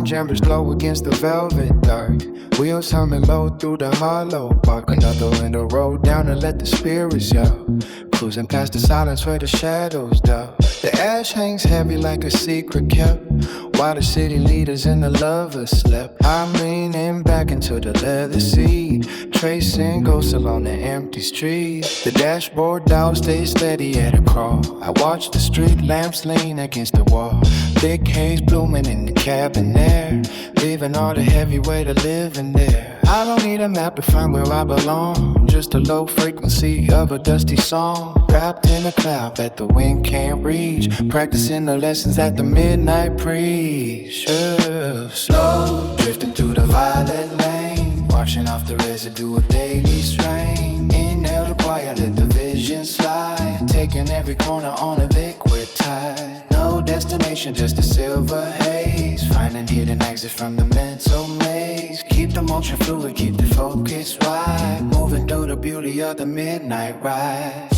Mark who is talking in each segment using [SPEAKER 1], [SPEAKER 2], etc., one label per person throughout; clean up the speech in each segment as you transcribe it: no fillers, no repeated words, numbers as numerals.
[SPEAKER 1] orange embers glow against the velvet dark. Wheels humming low through the hollow bark. Another window roll down and let the spirits yell. Cruising past the silence where the shadows dull. The ash hangs heavy like a secret kept, while the city leaders and the lovers slept. I'm leaning back into the leather seat, tracing ghosts along the empty streets. The dashboard dial stays steady at a crawl. I watch the street lamps lean against the wall. Thick haze blooming in the cabin air, leaving all the heavy weight of living there. I don't need a map to find where I belong, just a low frequency of a dusty song, wrapped in a cloud that the wind can't reach, practicing the lessons that the midnight preach. Slow, drifting through the violet lane, washing off the residue of daily strain. Inhale the quiet, let the vision slide, taking every corner on a liquid tide. No destination, just a silver haze, finding hidden exits from the mental maze. Keep the motion fluid, keep the focus wide, moving through the beauty of the midnight ride.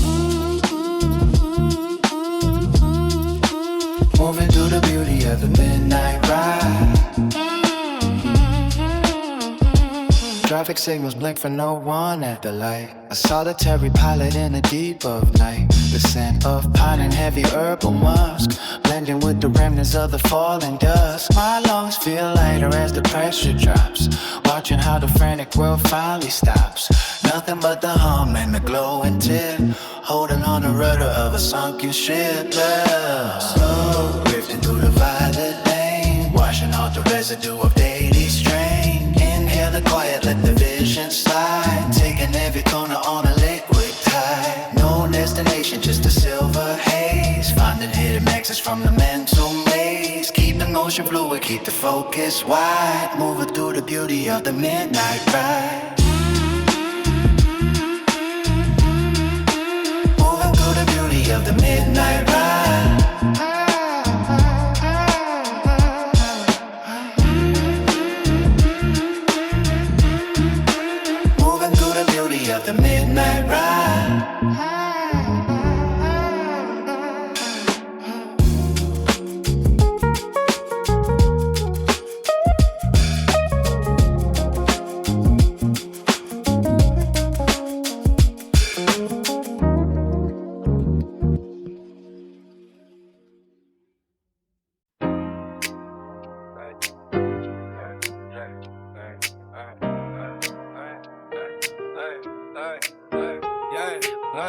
[SPEAKER 1] Moving through the beauty of the midnight ride. Traffic signals blink for no one at the light. A solitary pilot in the deep of night. The scent of pine and heavy herbal musk, blending with the remnants of the falling dusk. My lungs feel lighter as the pressure drops, watching how the frantic world finally stops. Nothing but the hum and the glowing tip, holding on the rudder of a sunken ship. Slow, drifting through the violet lane, washing off the residue of daily strain. Inhale the quiet, let the vision slide, taking every corner on a liquid tide. No destination, just a silver haze, finding hidden exits from the mental maze. Keep the motion fluid, keep the focus wide, moving through the beauty of the midnight ride. Moving through the beauty of the midnight ride. Of the midnight ride.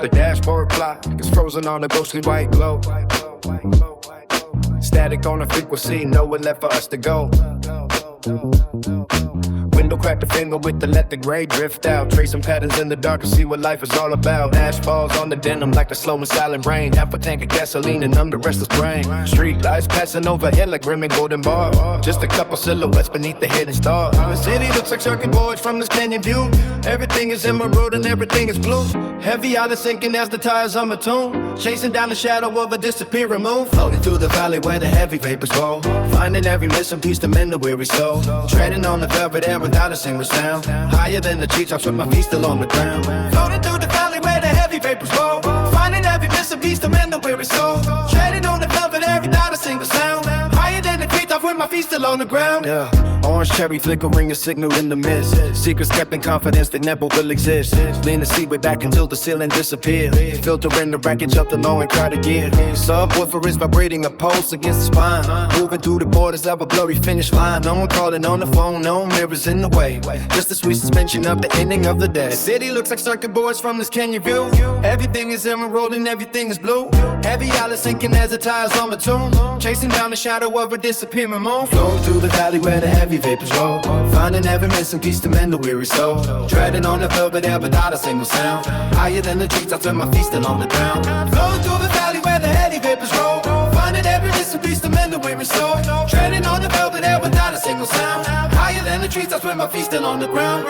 [SPEAKER 2] The dashboard block is frozen on a ghostly white glow. Static on a frequency, nowhere left for us to go. Window crack the finger with the let the gray drift out. Tracing patterns in the dark and see what life is all about. Ash falls on the denim like the slow and silent rain. Half a tank of gasoline and I'm the restless brain. Street lights passing overhead like grim and golden bars. Just a couple silhouettes beneath the hidden stars. The city looks like circuit boards from this canyon view. Everything is emerald and everything is blue. Heavy island sinking as the tires on my tune. Chasing down the shadow of a disappearing moon. Floating through the valley where the heavy vapors roll. Finding every missing piece to mend the weary soul. Treading on the velvet air without a single sound. Higher than the treetops with my feet still on the ground. Floating through the valley where the heavy vapors roll. Finding every missing piece to mend the weary soul. Treading on the velvet air without a single sound. Higher than the treetops with my feet still on the ground. Yeah. Orange cherry flickering a signal in the mist. Secrets kept in confidence that never will exist. Lean the seat way back until the ceiling disappeared. Filtering the wreckage of the low and crowded gear. Subwoofer is vibrating a pulse against the spine. Moving through the borders of a blurry finish line. No one calling on the phone, no mirrors in the way. Just a sweet suspension of the ending of the day. The city looks like circuit boards from this canyon view. Everything is emerald and everything is blue. Heavy island sinking as the tires on the tune. Chasing down the shadow of a disappearing moon. Flowing through the valley where the heavy vapors roll. Finding every missing piece to mend the weary soul. Treading on the velvet air without a single sound. Higher than the treetops with my feet still on the ground. Flowing through the valley where the heavy vapors roll. Finding every missing piece to mend the weary soul. Treading on the velvet air without a single sound. Higher than the treetops with my feet still on the ground.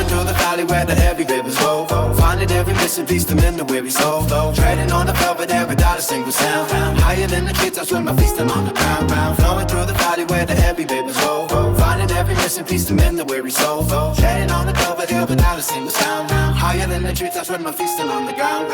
[SPEAKER 2] Flowing through the valley where the heavy rivers roll. Finding every missing piece to mend the weary soul. Treading on the velvet air without a single sound. Higher than the treetops with my feet still on the ground. Flowing through the valley where the heavy rivers roll. Finding every missing piece to mend the weary soul. Treading on the velvet air without a single sound. Higher than the treetops with my feet still on the ground.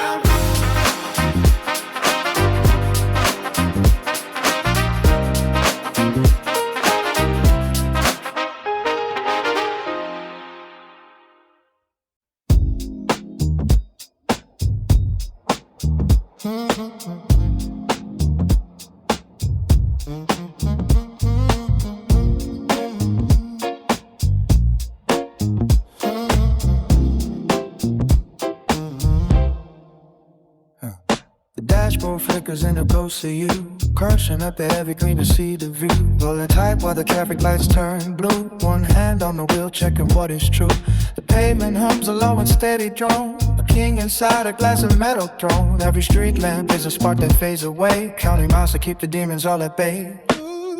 [SPEAKER 1] Flickers in the ghost of you, crushing up the heavy green to see the view. Rolling tight while the traffic lights turn blue. One hand on the wheel checking what is true. The pavement hums a low and steady drone. A king inside a glass of metal throne. Every street lamp is a spark that fades away. Counting miles to keep the demons all at bay.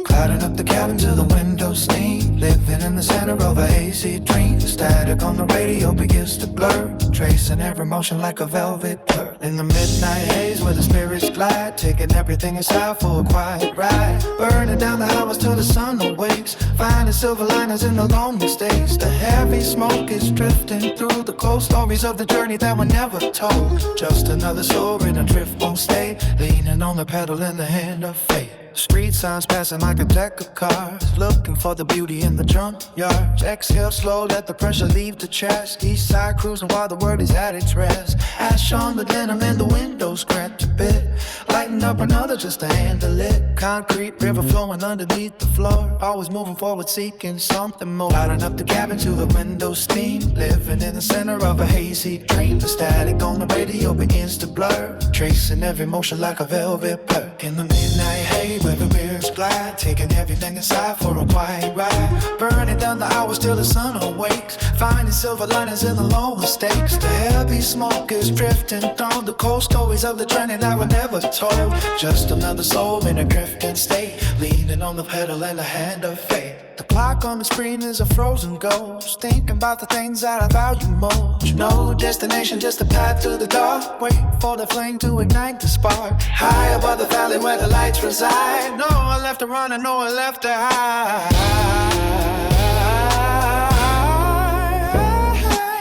[SPEAKER 1] Clouding up the cabin to the window steam. Living in the center of a hazy dream. The static on the radio begins to blur. Tracing every motion like a velvet blur. In the midnight haze where the spirits glide. Taking everything inside for a quiet ride. Burning down the hours till the sun awakes. Finding silver liners in the long mistakes. The heavy smoke is drifting through the cold stories of the journey that were never told. Just another soul in a drift won't stay. Leaning on the pedal in the hand of fate. Street signs passing like a deck of cards. Looking for the beauty in the junkyard. Exhale slow, let the pressure leave the chest. East side cruising while the word is at its rest. Ash on the denim in the window, scratch a bit. Lighten up another just to handle it. Concrete river flowing underneath the floor. Always moving forward, seeking something more. Lighting up the cabin to the window steam. Living in the center of a hazy dream. The static on the radio begins to blur. Tracing every motion like a velvet blur. In the midnight haze where the mirrors glide. Taking everything inside for a quiet ride. Burning down the hours till the sun awakes. Finding silver linings in the low mistakes. The heavy smoke is drifting through the cold stories of the journey that were never told. Just another soul in a drifting state. Leaning on the pedal in the hand of fate. The clock on the screen is a frozen ghost. Thinking about the things that I value most. No destination, just a path through the dark. Wait for the flame to ignite the spark. High above the valley where the lights reside. No one left to run and no one left to hide.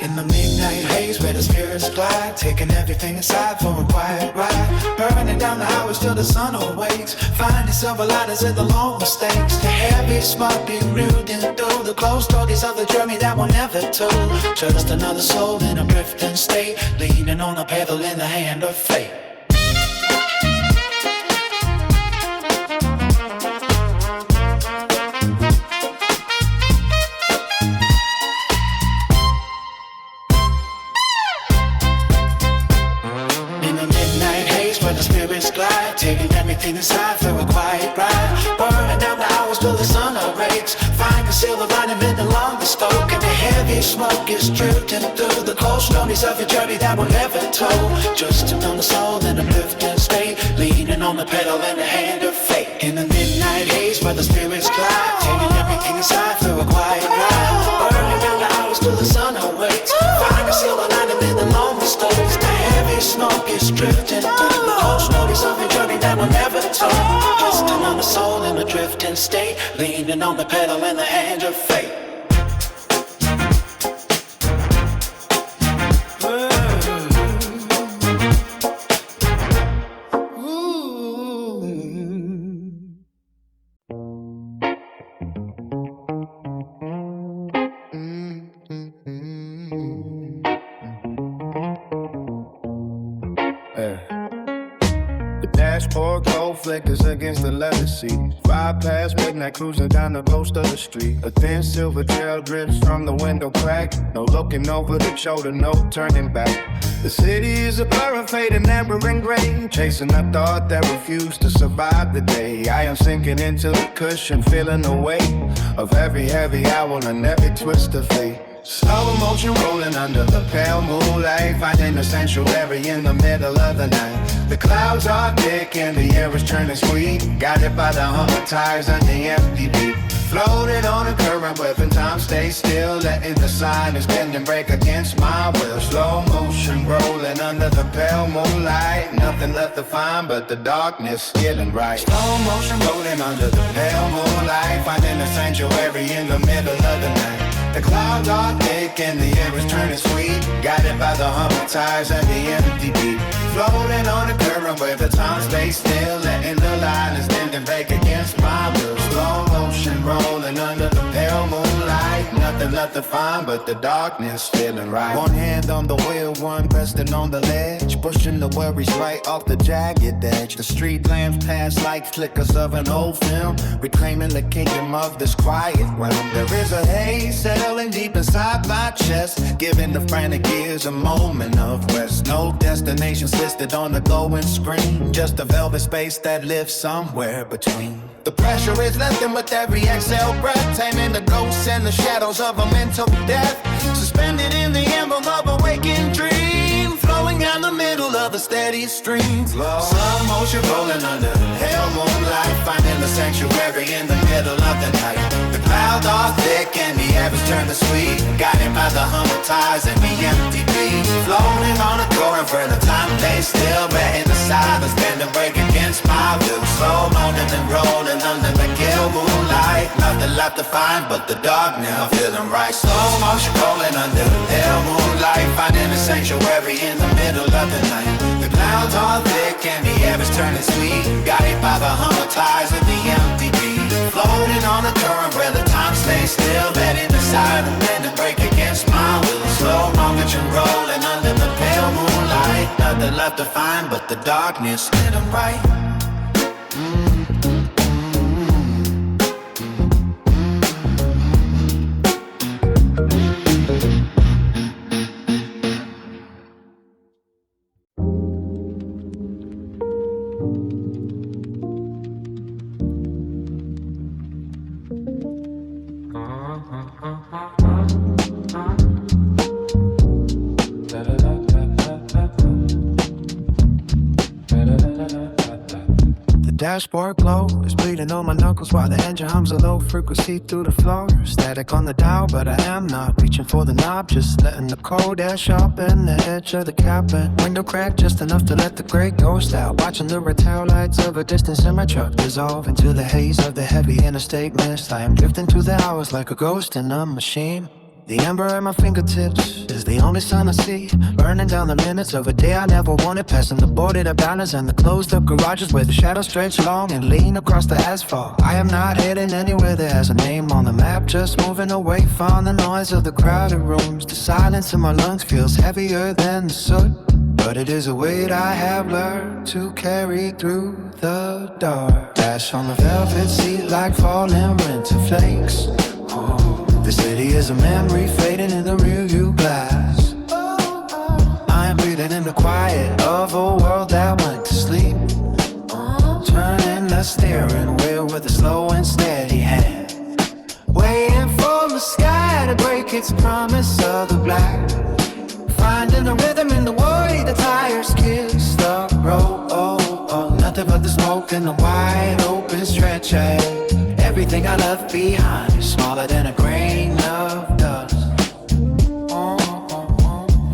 [SPEAKER 1] In the midnight haze where the spirits glide. Taking everything inside for a quiet ride. Burning down the hours till the sun awakes. Finding silver liners in the long mistakes. The heavy smoke eroding through the closed stories of the journey that were never told. Just another soul in a drifting state. Leaning on a pedal in the hand of fate. Glide, taking everything inside for a quiet ride. Burning down the hours till the sun awakes. Finding silver lining in the longest stroke. And the heavy smoke is drifting through the cold stories of a journey that were never told. Just another soul in a drifting state. Leaning on the pedal in the hand of fate. In the midnight haze where the spirits glide. Taking everything inside for a quiet ride. Burning down the hours till the sun awakes. Finding silver lining in the longest stories. The heavy smoke is drifting through the cold stories of a journey that were never told. Just another soul in a drifting state. Leaning on the pedal in the hand of fate.
[SPEAKER 2] Dashboard glow flickers against the leather seat. 5 past midnight, cruising down the coast of the street. A thin silver trail drips from the window crack. No looking over the shoulder, no turning back. The city is a blur of fading amber and gray, chasing a thought that refused to survive the day. I am sinking into the cushion, feeling the weight of every heavy hour and every twist of fate. Slow motion rolling under the pale moonlight, finding a sanctuary in the middle of the night. The clouds are thick and the air is turning sweet, guided by the hum of tires and the empty beat. Floating on a current where time stays still, letting the
[SPEAKER 1] sign is bend and break against my will. Slow motion rolling under the pale moonlight. Nothing left to find but the darkness feeling right. Slow motion rolling under the pale moonlight. Finding a sanctuary in the middle of the night. The clouds are thick and the air is turning sweet. Guided by the humming tides and the empty beat. Floating on a current where the time stays still. Letting the line is bend and break against my will. Slow motion rolling under the pale moonlight. Nothing left to find but the darkness feeling right. One hand on the wheel, one resting on the ledge. Pushing the worries right off the jagged edge. The street lamps pass like flickers of an old film. Reclaiming the kingdom of this quiet realm. There is a haze settling deep inside my chest. Giving the frantic ears a moment of rest. No destinations listed on the glowing screen. Just a velvet space that lives somewhere between. The pressure is lifting with every exhale breath. Taming the ghosts and the shadows of a mental death. Suspended in the emblem of a waking dream. Flowing down the middle of a steady stream. Slow motion rolling under pale moonlight. Finding the sanctuary in the middle of the night. The clouds are thick and the air is turning sweet. Guided by the humming tides and the empty beat. Floating on a current where the time stays still. Letting the silence bend and break against my will. Slow moaning and rolling under the pale moonlight. Nothing left to find but the darkness. I'm feeling right. Slow motion rolling under the pale moonlight. Finding a sanctuary in the middle of the night. The clouds are thick and the air is turning sweet. Guided by the humming tides and the empty beat. Floating on a current where the time stays still. Letting the silence bend and break against my will. Slow motion rolling under the pale moonlight. Nothing left to find but the darkness. Feeling right. Dashboard glow is bleeding on my knuckles while the engine hums a low frequency through the floor. Static on the dial, but I am not reaching for the knob, just letting the cold air sharpen the edge of the cabin. Window crack just enough to let the gray ghost out. Watching the red tail lights of a distance in my truck dissolve into the haze of the heavy interstate mist. I am drifting through the hours like a ghost in a machine. The ember at my fingertips is the only sun I see. Burning down the minutes of a day I never wanted. Passing the boarded abandons and the closed up garages where the shadows stretch long and lean across the asphalt. I am not heading anywhere that has a name on the map. Just moving away from the noise of the crowded rooms. The silence in my lungs feels heavier than the soot. But it is a weight I have learned to carry through the dark. Dash on the velvet seat like falling winter flakes. Ooh. The city is a memory fading in the rearview glass. I am breathing in the quiet of a world that went to sleep. Turning the steering wheel with a slow and steady hand. Waiting for the sky to break its promise of the black. Finding a rhythm in the way the tires kiss the road. Nothing but the smoke and the wide open stretch ahead. Everything I left behind is smaller than a grain of dust.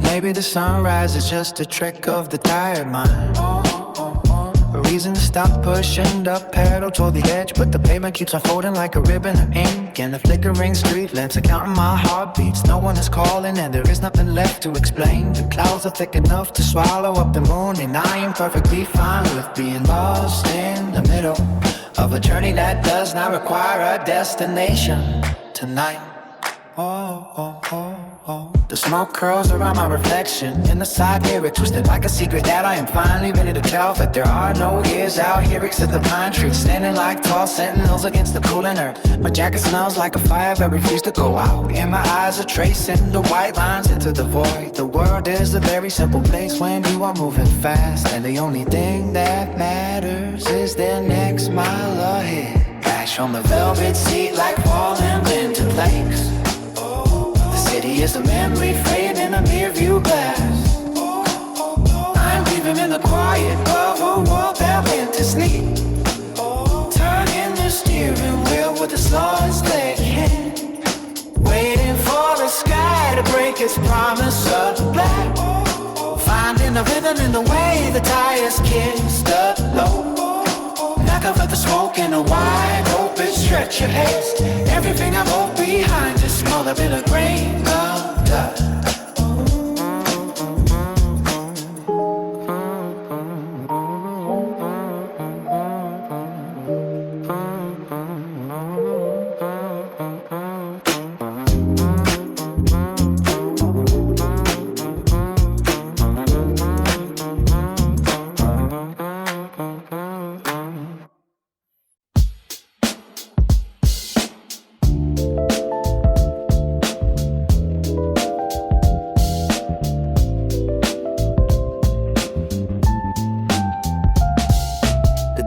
[SPEAKER 1] Maybe the sunrise is just a trick of the tired mind. A reason to stop pushing the pedal toward the edge, but the pavement keeps unfolding like a ribbon of ink. And the flickering street lamps are counting my heartbeats. No one is calling and there is nothing left to explain. The clouds are thick enough to swallow up the moon, and I am perfectly fine with being lost in the middle of a journey that does not require a destination tonight. The smoke curls around my reflection in the side mirror, twisted like a secret that I am finally ready to tell. That there are no ears out here except the pine trees, standing like tall sentinels against the cooling earth. My jacket smells like a fire that refused to go out, and my eyes are tracing the white lines into the void. The world is a very simple place when you are moving fast, and the only thing that matters is the next mile ahead. Crash on the velvet seat like falling winter flakes. The city is a memory fading in a rear view glass. I'm breathing in the quiet of a world that went to sleep. Turning the steering wheel with a slow and steady hand. Waiting for the sky its promise of black. Finding the rhythm in the way the tires kiss the low. Knock over the smoke in a wide open stretch of haste. Everything I hold behind, just small a bit of grain of dust.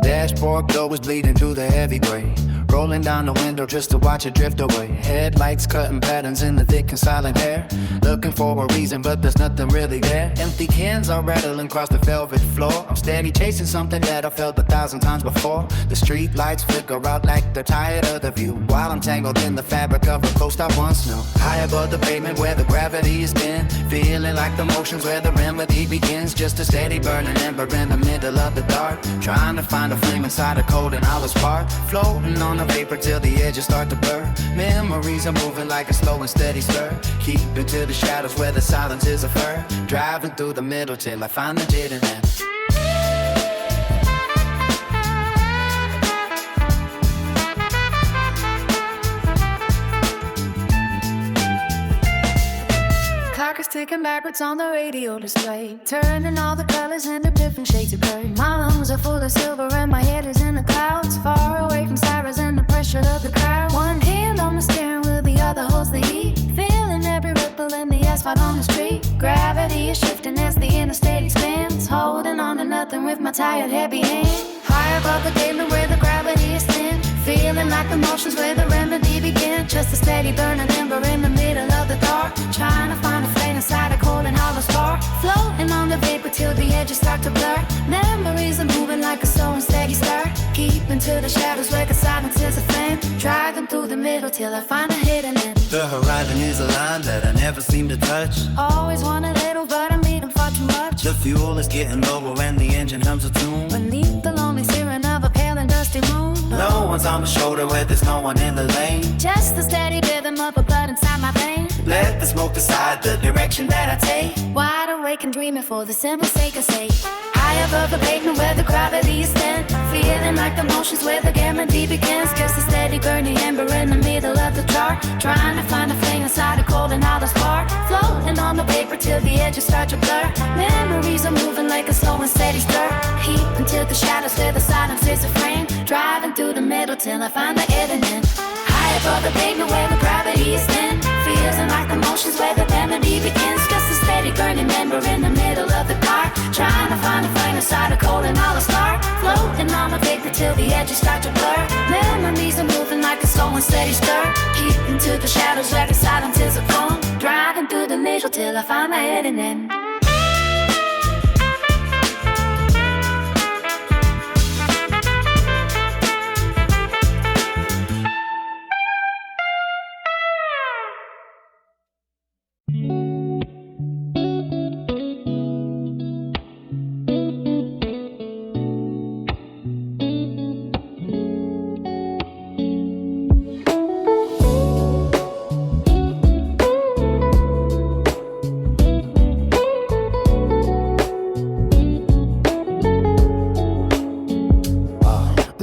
[SPEAKER 2] Dashboard glow was bleeding through the heavy gray. Rolling down the window just to watch it drift away. Headlights cutting patterns in the thick and silent air. Looking for a reason, but there's nothing really there. Empty cans are rattling across the velvet floor. I'm steady chasing something that I felt 1,000 times before. The street lights flicker out like they're tired of the view, while I'm tangled in the fabric of a coast I once knew. High above the pavement where the gravity is thin, feeling like the motions where the remedy begins. Just a steady burning ember in the middle of the dark, trying to find a flame inside a cold and hollow spark. Floating on the vapor till the edges start to blur. Memories are moving like a slow and steady stir. Keeping to the shadows where the silence is a fur. Driving through the middle till I find the hidden end.
[SPEAKER 3] Clock is ticking backwards on the radio display, turning all the colors into different shades of gray. My lungs are full of silver and my head is in the clouds, far away from sirens and the pressure of the crowd. One hand on the steering wheel, the other holds the heat, feeling every ripple in the asphalt on the street. Gravity is shifting as the interstate expands, holding on to nothing with my tired heavy hand. High above the pavement where the gravity is thin, feeling like the motions where the remedy began. Just a steady burning ember in the middle of the dark, trying to find a flame inside a cold and hollow spark. Floating on the vapor till the edges start to blur. Memories are moving like a slow and steady stir. Keeping to the shadows where the silence is a flame. Driving through the middle till I find a hidden end.
[SPEAKER 4] The horizon is a line that I never seem to touch.
[SPEAKER 3] Always want a little, but I'm eating far too much.
[SPEAKER 4] The fuel is getting lower and the engine hums a tune.
[SPEAKER 3] Beneath the lonely searing of a pale and dusty moon.
[SPEAKER 4] No one's on my shoulder where there's no one in the lane.
[SPEAKER 3] Just the steady rhythm of a blood inside my veins.
[SPEAKER 4] Let the smoke decide the direction that I take.
[SPEAKER 3] Wide awake and dreaming for the simple sake of sake. High above the pavement where the gravity is thin, feeling like the motions where the guarantee begins. Just a steady burning ember in the middle of the dark, trying to find a flame inside a cold and hollow spark. Floating on the paper till the edges start to blur. Memories are moving like a slow and steady stir. Heat until the shadows where the silence is a frame. Driving through the middle till I find the hidden end. High above the pavement where the gravity is thin, feeling like the motions where the remedy begins. Just a steady burning ember in the middle of the dark, trying to find a flame inside a cold and hollow spark. Floating on the vapor till the edges start to blur. Memories are moving like a slow and steady stir. Keeping to the shadows where the silence is a phone. Driving through the middle till I find my hidden end.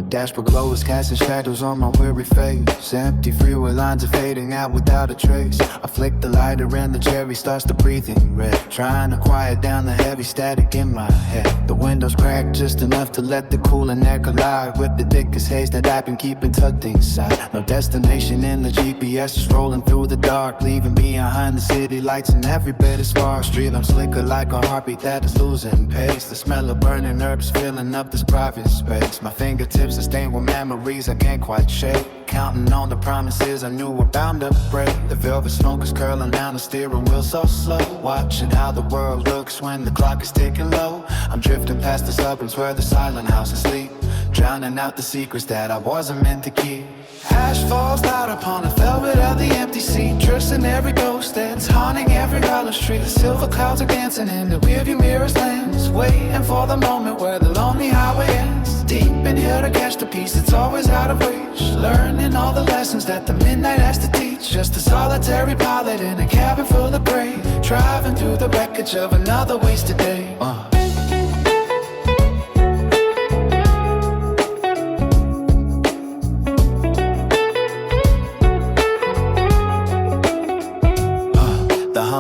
[SPEAKER 1] Dashboard glow is casting shadows on my weary face. Empty freeway lines are fading out without a trace. I flick the lighter and the cherry starts to breathe in red, trying to quiet down the heavy static in my head. The windows cracked just enough to let the cooling air collide with the thickest haze that I've been keeping tucked inside. No destination in the GPS, is rolling through the dark, leaving behind the city lights and every bit is far. Street lamps flicker like a heartbeat that is losing pace. The smell of burning herbs filling up this private space. My fingertips are stained with memories I can't quite shake. Counting on the promises I knew were bound to break. The velvet smoke is curling down the steering wheel so slow, watching how the world looks when the clock is ticking low. I'm drifting past the suburbs where the silent houses sleep, drowning out the secrets that I wasn't meant to keep. Ash falls out upon the velvet of the empty seat, drifts tracing every ghost that's haunting every dollar street. The silver clouds are dancing in the rearview mirror's lens, waiting for the moment where the lonely highway ends. Deep in here to catch the peace that's always out of reach, learning all the lessons that the midnight has to teach. Just a solitary pilot in a cabin full of gray, driving through the wreckage of another wasted day.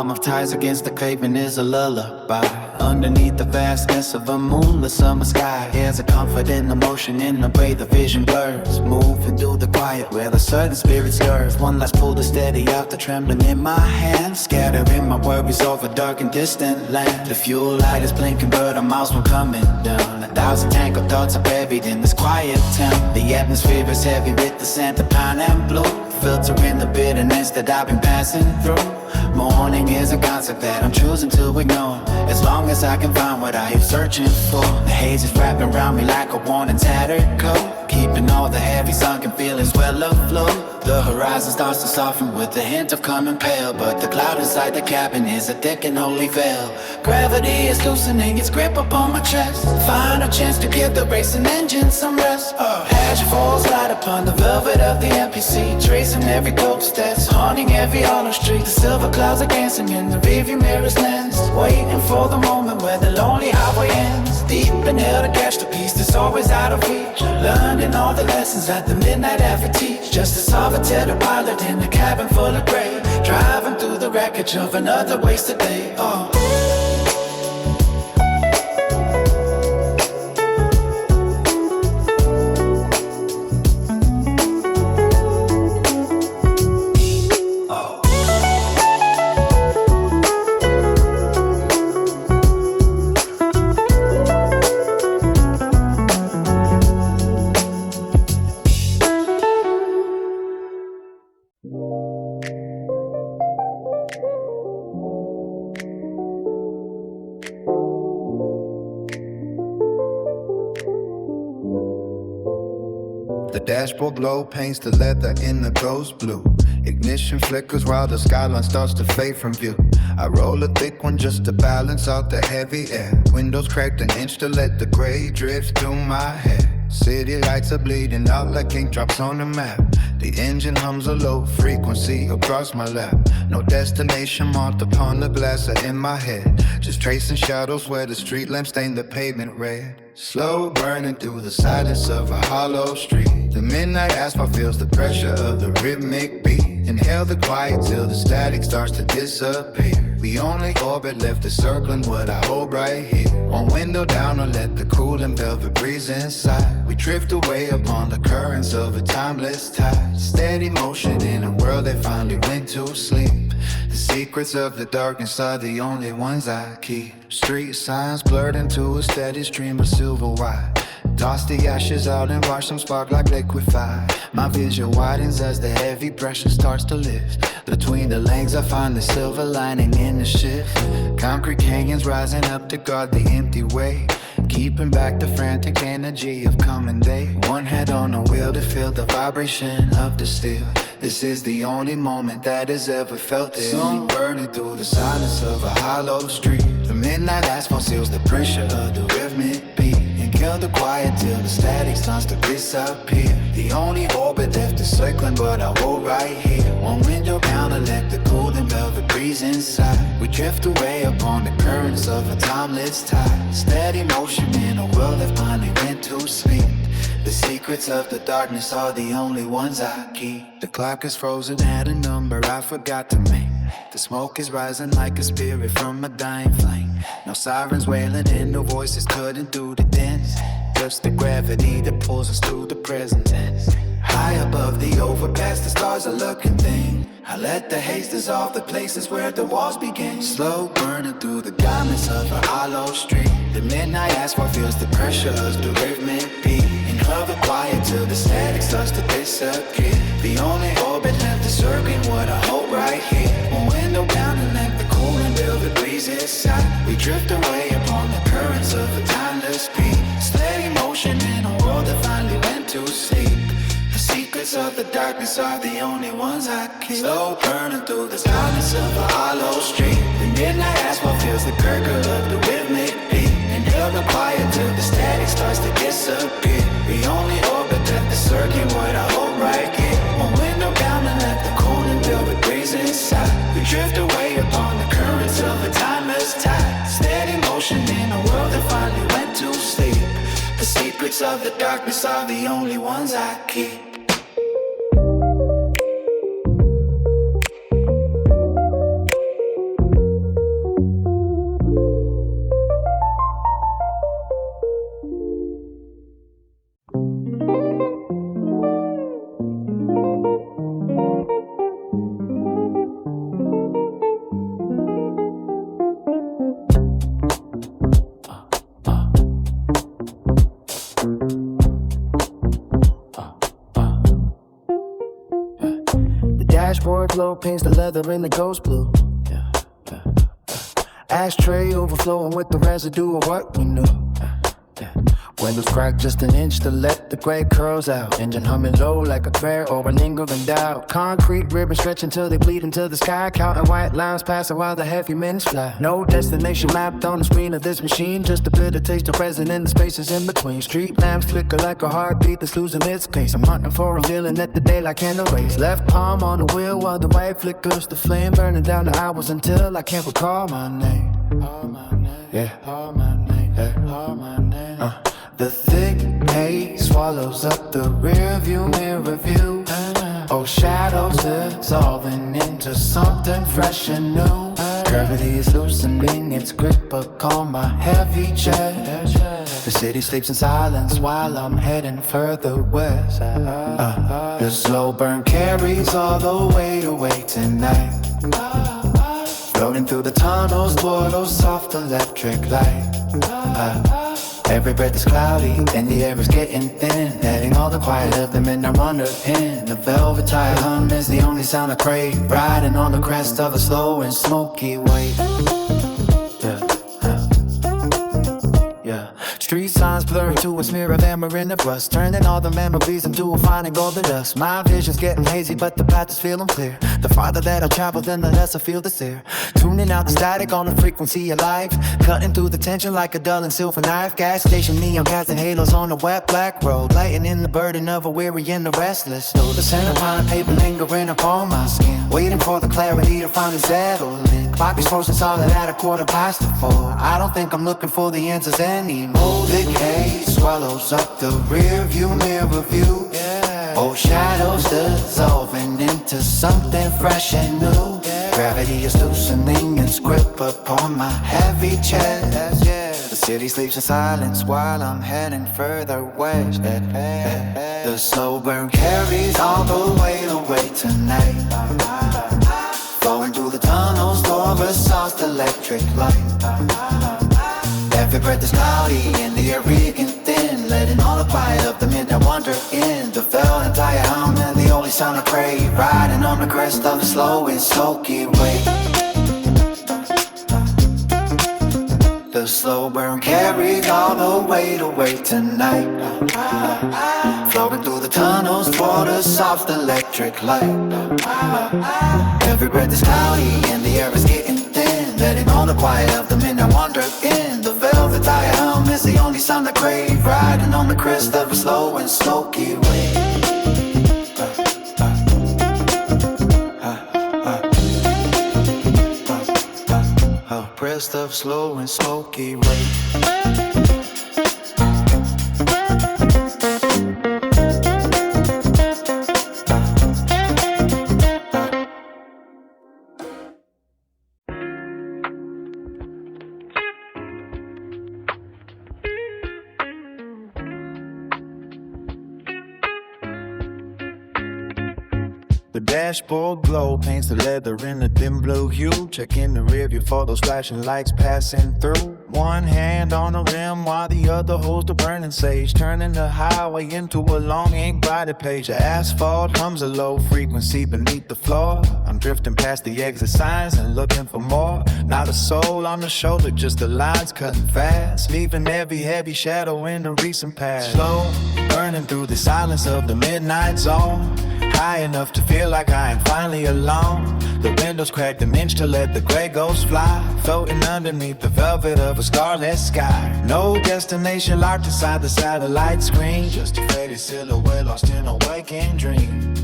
[SPEAKER 4] Of ties against the pavement is a lullaby. Underneath the vastness of a moonless summer sky, there's a confident emotion in the way the vision blurs. Moving through the quiet where the certain spirit stirs. One last pull to steady out the trembling in my hands, scattering my worries over dark and distant land. The fuel light is blinking but I'm miles from coming down. 1,000 tangled thoughts are buried in this quiet town. The atmosphere is heavy with the scent of pine and blue, filtering the bitterness that I've been passing through. Morning is a concept that I'm choosing to ignore, as long as I can find what I am searching for. The haze is wrapping around me like a worn and tattered coat, keeping all the heavy sunken feelings well afloat. The horizon starts to soften with a hint of coming pale, but the cloud inside the cabin is a thick and holy veil. Gravity is loosening its grip upon my chest, find a chance to give the racing engine some rest. As your falls light upon the velvet of the NPC, tracing every ghost that's haunting every hollow street. The silver clouds are dancing in the rearview mirror's lens, waiting for the moment where the lonely highway ends. Deep in hell to catch the peace that's always out of reach, learning all the lessons that the midnight ever teach. Just a solitary pilot in a cabin full of gray, driving through the wreckage of another wasted day.
[SPEAKER 1] The dashboard glow paints the leather in the ghost blue. Ignition flickers while the skyline starts to fade from view. I roll a thick one just to balance out the heavy air. Windows cracked an inch to let the gray drift through my hair. City lights are bleeding out like ink drops on the map. The engine hums a low frequency across my lap. No destination marked upon the glass or in my head, just tracing shadows where the street lamps stain the pavement red. Slow burning through the silence of a hollow street. The midnight asphalt feels the pressure of the rhythmic beat. Inhale the quiet till the static starts to disappear. We only orbit left is circling what I hold right here. One window down or let the cool and velvet breeze inside. We drift away upon the currents of a timeless tide. Steady motion in a world that finally went to sleep. The secrets of the darkness are the only ones I keep. Street signs blurred into a steady stream of silver white. Toss the ashes out and watch them spark like liquid fire. My vision widens as the heavy pressure starts to lift. Between the legs I find the silver lining in the shift. Concrete canyons rising up to guard the empty way, keeping back the frantic energy of coming day. One head on a wheel to feel the vibration of the steel. This is the only moment that has ever felt it. Sun burning through the silence of a hollow street. The midnight asphalt seals the pressure of the rhythmic beat. And kill the quiet till the static starts to disappear. The only orbit left is circling but I hold right here. One window down and let the cool and velvet breeze inside. We drift away upon the currents of a timeless tide. Steady motion in a world that finally went to sleep. The secrets of the darkness are the only ones I keep. The clock is frozen at a number I forgot to make. The smoke is rising like a spirit from a dying flame. No sirens wailing and no voices cutting through the dance. Just the gravity that pulls us through the present tense. High above the overpass, the stars are looking thin. I let the haze dissolve the places where the walls begin. Slow burning through the garments of a hollow street. The midnight asphalt feels the pressure of the rhythmic beat. And hover quiet till the static starts to disappear. The only orbit left is circling what I hold right here. One window down and let the cool and velvet breeze inside. We drift away upon the currents of a timeless beat. Steady motion in a world that finally went to sleep. The secrets of the
[SPEAKER 4] darkness are the only ones I keep. Slow burning through the silence of a hollow street. The midnight asphalt feels the gurgle of the rhythmic beat. Inhale the quiet till the static starts to disappear. We only orbit at the circuit what I hope right here. One window down and let the cold and velvet breeze inside. We drift away upon the currents of a timeless tide. Steady motion in a world that finally went to sleep. The secrets of the darkness are the only ones I keep.
[SPEAKER 1] Dashboard glow paints the leather in the ghost blue. Ashtray overflowing with the residue of what we knew. Windows cracked just an inch to let the gray curls out. Engine humming low like a prayer or a lingering doubt. Concrete ribbons stretch until they bleed into the sky. Counting white lines passing while the heavy minutes fly. No destination mapped on the screen of this machine. Just a bitter taste of resin in the spaces in between. Street lamps flicker like a heartbeat that's losing its pace. I'm hunting for a feeling that the daylight can't erase. Left palm on the wheel while the white flickers. The flame burning down the hours until I can't recall my name. Yeah, call my name. Yeah, call my name. The thick haze swallows up the rear view mirror view. Oh, shadows dissolving into something fresh and new. Gravity is loosening its grip upon my heavy chest. The city sleeps in silence while I'm heading further west. The slow burn carries all the weight away tonight. Floating through the tunnels toward those soft electric lights. Every breath is cloudy, and the air is getting thin. Letting all the quiet of the midnight wonder in. The velvet tire hum is the only sound I crave. Riding on the crest of a slow and smoky wave. Street signs blur to a smear of amber in the rust, turning all the memories into a fine and golden dust. My vision's getting hazy, but the path is feeling clear. The farther that I travel, then the less I feel this air. Tuning out the static on the frequency of life, cutting through the tension like a dull and silver knife. Gas station neon casting halos on the wet black road, lightening the burden of a weary and the restless. Though the center line of paper lingering upon my skin, waiting for the clarity to finally settle in. Clock is frozen solid at 4:15. I don't think I'm looking for the answers anymore. Thick haze swallows up the rear view mirror view. Oh, shadows dissolving into something fresh and new. Gravity is loosening its grip upon my heavy chest. The city sleeps in silence while I'm heading further west. The slow burn carries all the weight away tonight. Flowing through the tunnels toward a soft electric light. Every breath is cloudy and the air reeking thin, letting all the quiet of the midnight wander in. The velvet tire hum and the only sound I crave. Riding on the crest of a slow and smoky wave. The slow burn carried all the weight away tonight. Floating through the tunnels toward a soft electric light. Every breath is cloudy and the air is getting thin, letting all the quiet of the midnight wander in. The velvet tire hum is the only sound I crave. Riding on the crest of a slow and smoky wave. Crest of slow and smoky wave.
[SPEAKER 5] The dashboard glow paints the leather in a dim blue hue. Checking the rearview for those flashing lights passing through. One hand on the rim while the other holds the burning sage, turning the highway into a long ink blotted page. The asphalt hums a low frequency beneath the floor. I'm drifting past the exit signs and looking for more. Not a soul on the shoulder, just the lines cutting fast, leaving every heavy shadow in the recent past. Slow, burning through the silence of the midnight zone. high enough to feel like I am finally alone. The windows cracked an inch to let the gray ghosts fly, floating underneath the velvet of a starless sky. No destination locked inside the satellite screen, just a faded silhouette lost in a waking dream.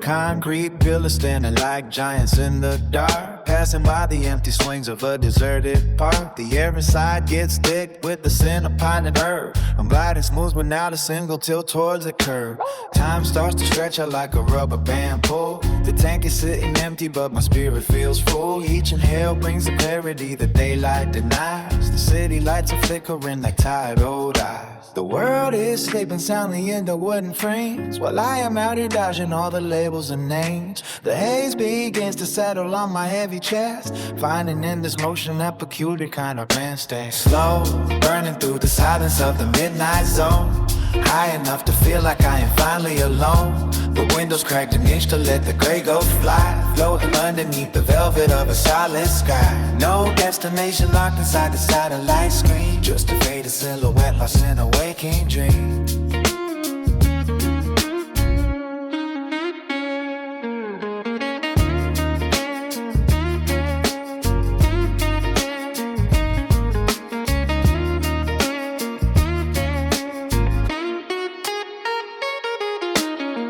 [SPEAKER 5] Concrete pillars standing like giants in the dark, passing by the empty swings of a deserted park. The air inside gets thick with the scent of pine and herb. I'm gliding smooth without a single tilt towards a curve. Time starts to stretch out like a rubber band pull. The tank is sitting empty but my spirit feels full. Each inhale brings the clarity that daylight denies. The city lights are flickering like tired old eyes. The world is sleeping soundly in the wooden frames, while I am out here dodging all the labels and names. The haze begins to settle on my heavy chest, finding in this motion that peculiar kind of man stay. Slow, burning through the silence of the midnight zone, high enough to feel like I am finally alone. The windows cracked an inch to let the gray ghost fly, floating underneath the velvet of a solid sky. No destination locked inside the satellite screen, just a faded silhouette lost in a waking dream.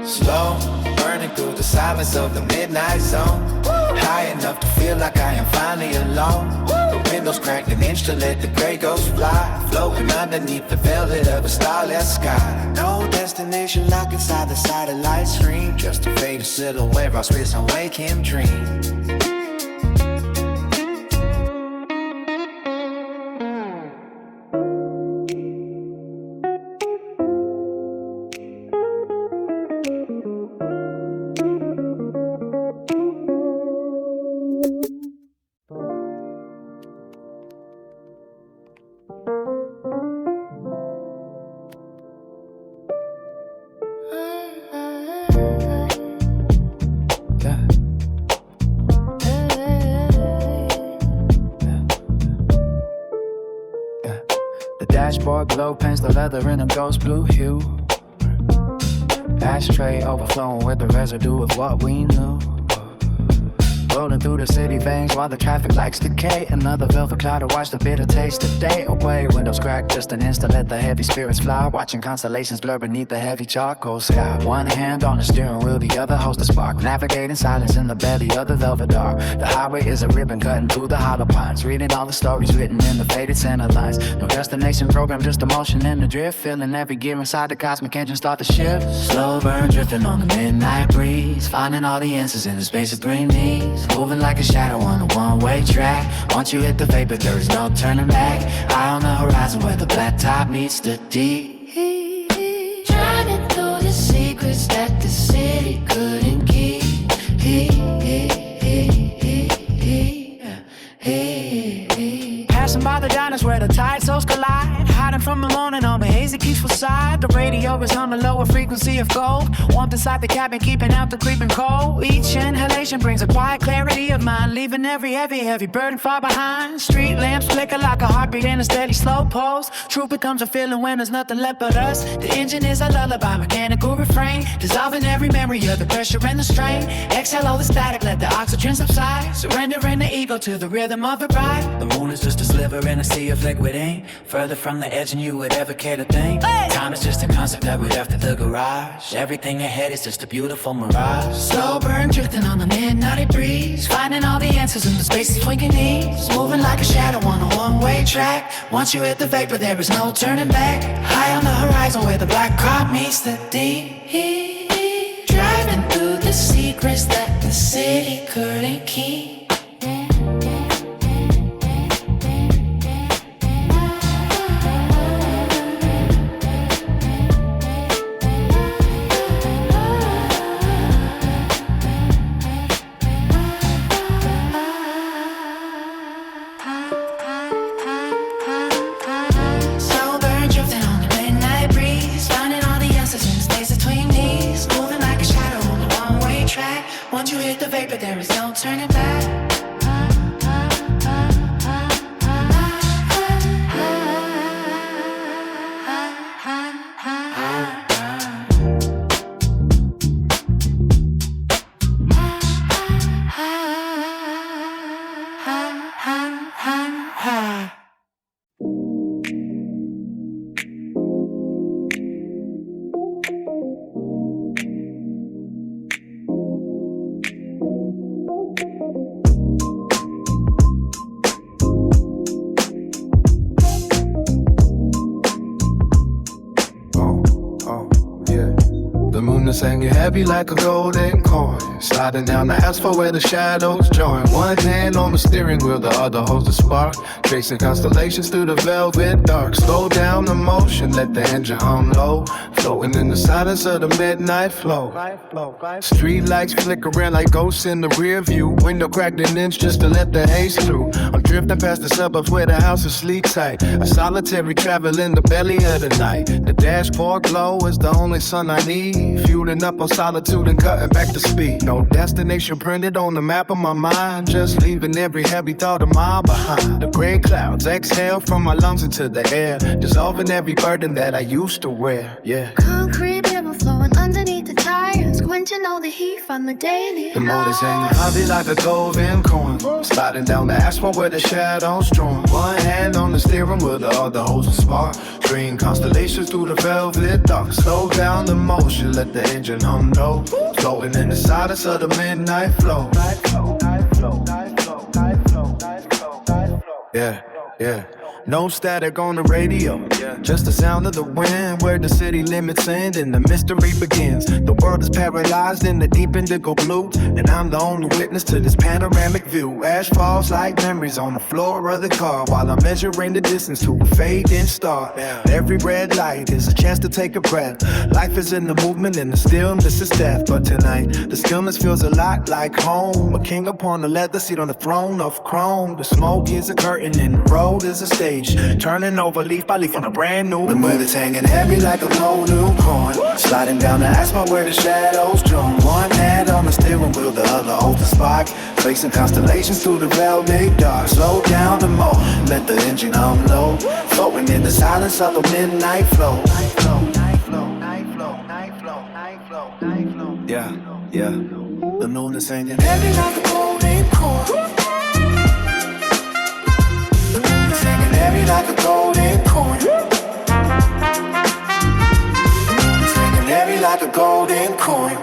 [SPEAKER 5] Slow, burning through the silence of the midnight zone, high enough to feel like I am finally alone. The windows cracked an inch to let the gray ghosts fly, floating underneath the velvet of a starless sky. No destination locked inside the satellite screen, just a faded silhouette lost with some waking dream.
[SPEAKER 6] Dashboard glow paints the leather in a ghost blue hue. Ashtray overflowing with the residue of what we knew. Rolling through the city veins while the traffic lights decay. Another velvet cloud to watch the bitter taste today away. Windows cracked just an inch to let the heavy spirits fly, watching constellations blur beneath the heavy charcoal sky. One hand on the steering wheel, the other holds the spark, navigating silence in the belly of the velvet dark. The highway is a ribbon cutting through the hollow pines, reading all the stories written in the faded center lines. No destination program, just emotion in the drift, feeling every gear inside the cosmic engine start to shift. Slow burn drifting on the midnight breeze, finding all the answers in the space of green leaves. Moving like a shadow on a one-way track. Once you hit the vapor, there is no turning back. Eye on the horizon where the black top meets the deep.
[SPEAKER 3] Driving through the secrets that the city couldn't keep.
[SPEAKER 6] Passing by the diners where the tide souls collide, hiding from the morning on the hazy peaceful side. The radio is on the lower frequency of gold, warmth inside the cabin keeping out the creeping cold. Each inhalation brings a quiet clarity of mind, leaving every heavy burden far behind. Street lamps flicker like a heartbeat in a steady slow pulse. Truth becomes a feeling when there's nothing left but us. The engine is a lullaby, mechanical refrain, dissolving every memory of the pressure and the strain. Exhale all the static, let the oxygen subside, surrendering the ego to the rhythm of the ride. The moon is just a sliver in a sea of liquid ink, further from the edge than you would ever care to think. Time is just a concept that we left at the garage. Everything ahead is just a beautiful mirage.
[SPEAKER 3] Slow burn drifting on the midnight breeze, finding all the answers in the spaces between knees. Moving like a shadow on a one-way track. Once you hit the vapor, there is no turning back. High on the horizon where the black crop meets the deep. Driving through the secrets that the city couldn't keep. Once you hit the vapor, there is no turning back.
[SPEAKER 1] hanging heavy like a golden coin. Sliding down the asphalt where the shadows join. One hand on the steering wheel, the other holds the spark. Tracing constellations through the velvet dark. Slow down the motion, let the engine hum low. Floating in the silence of the midnight flow. Street lights flickering like ghosts in the rear view. Window cracked an inch just to let the haze through. I'm drifting past the suburbs where the houses sleep tight. A solitary travel in the belly of the night. The dashboard glow is the only sun I need. Fueling up on solitude and cutting back the speed. No destination printed on the map of my mind. Just leaving every heavy thought of mine behind. The gray clouds exhale from my lungs into the air. Dissolving every burden that I used to wear. Yeah.
[SPEAKER 3] Concrete river flowing underneath the tires, quenching all the heat from the daily
[SPEAKER 1] The motor's hanging heavy like a golden coin. Sliding down the asphalt where the shadows drawn. One hand on the steering wheel, the other holds the spark. Dream constellations through the velvet dark. Slow down the motion, let the engine hum low. Floating in the silence of the midnight flow. Yeah, yeah. No static on the radio, just the sound of the wind. Where the city limits end and the mystery begins. The world is paralyzed in the deep indigo blue, and I'm the only witness to this panoramic view. Ash falls like memories on the floor of the car, while I'm measuring the distance to a fading star. Every red light is a chance to take a breath. Life is in the movement and the stillness is death. But tonight, the stillness feels a lot like home. A king upon the leather seat on the throne of chrome. The smoke is a curtain and the road is a stage. Turning over leaf by leaf on a brand new. The motor's hanging heavy like a golden coin. Sliding down the asphalt where the shadows join. One hand on the steering wheel, the other holds the spark. Tracing constellations through the velvet dark. Slow down the mo, let the engine hum low. Floating in the silence of the midnight flow. Yeah, yeah. The moon is hanging heavy like a golden coin. Heavy like a golden coin. Singing heavy like a golden coin.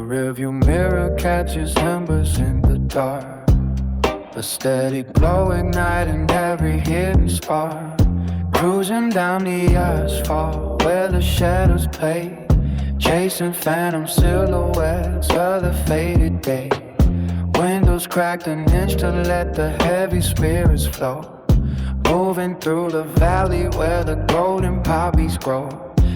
[SPEAKER 1] Rearview mirror catches embers in the dark. A steady glow igniting every hidden spark. Cruising down the asphalt where the shadows play. Chasing phantom silhouettes of the faded day. Windows cracked an inch to let the heavy spirits flow. Moving through the valley where the golden poppies grow.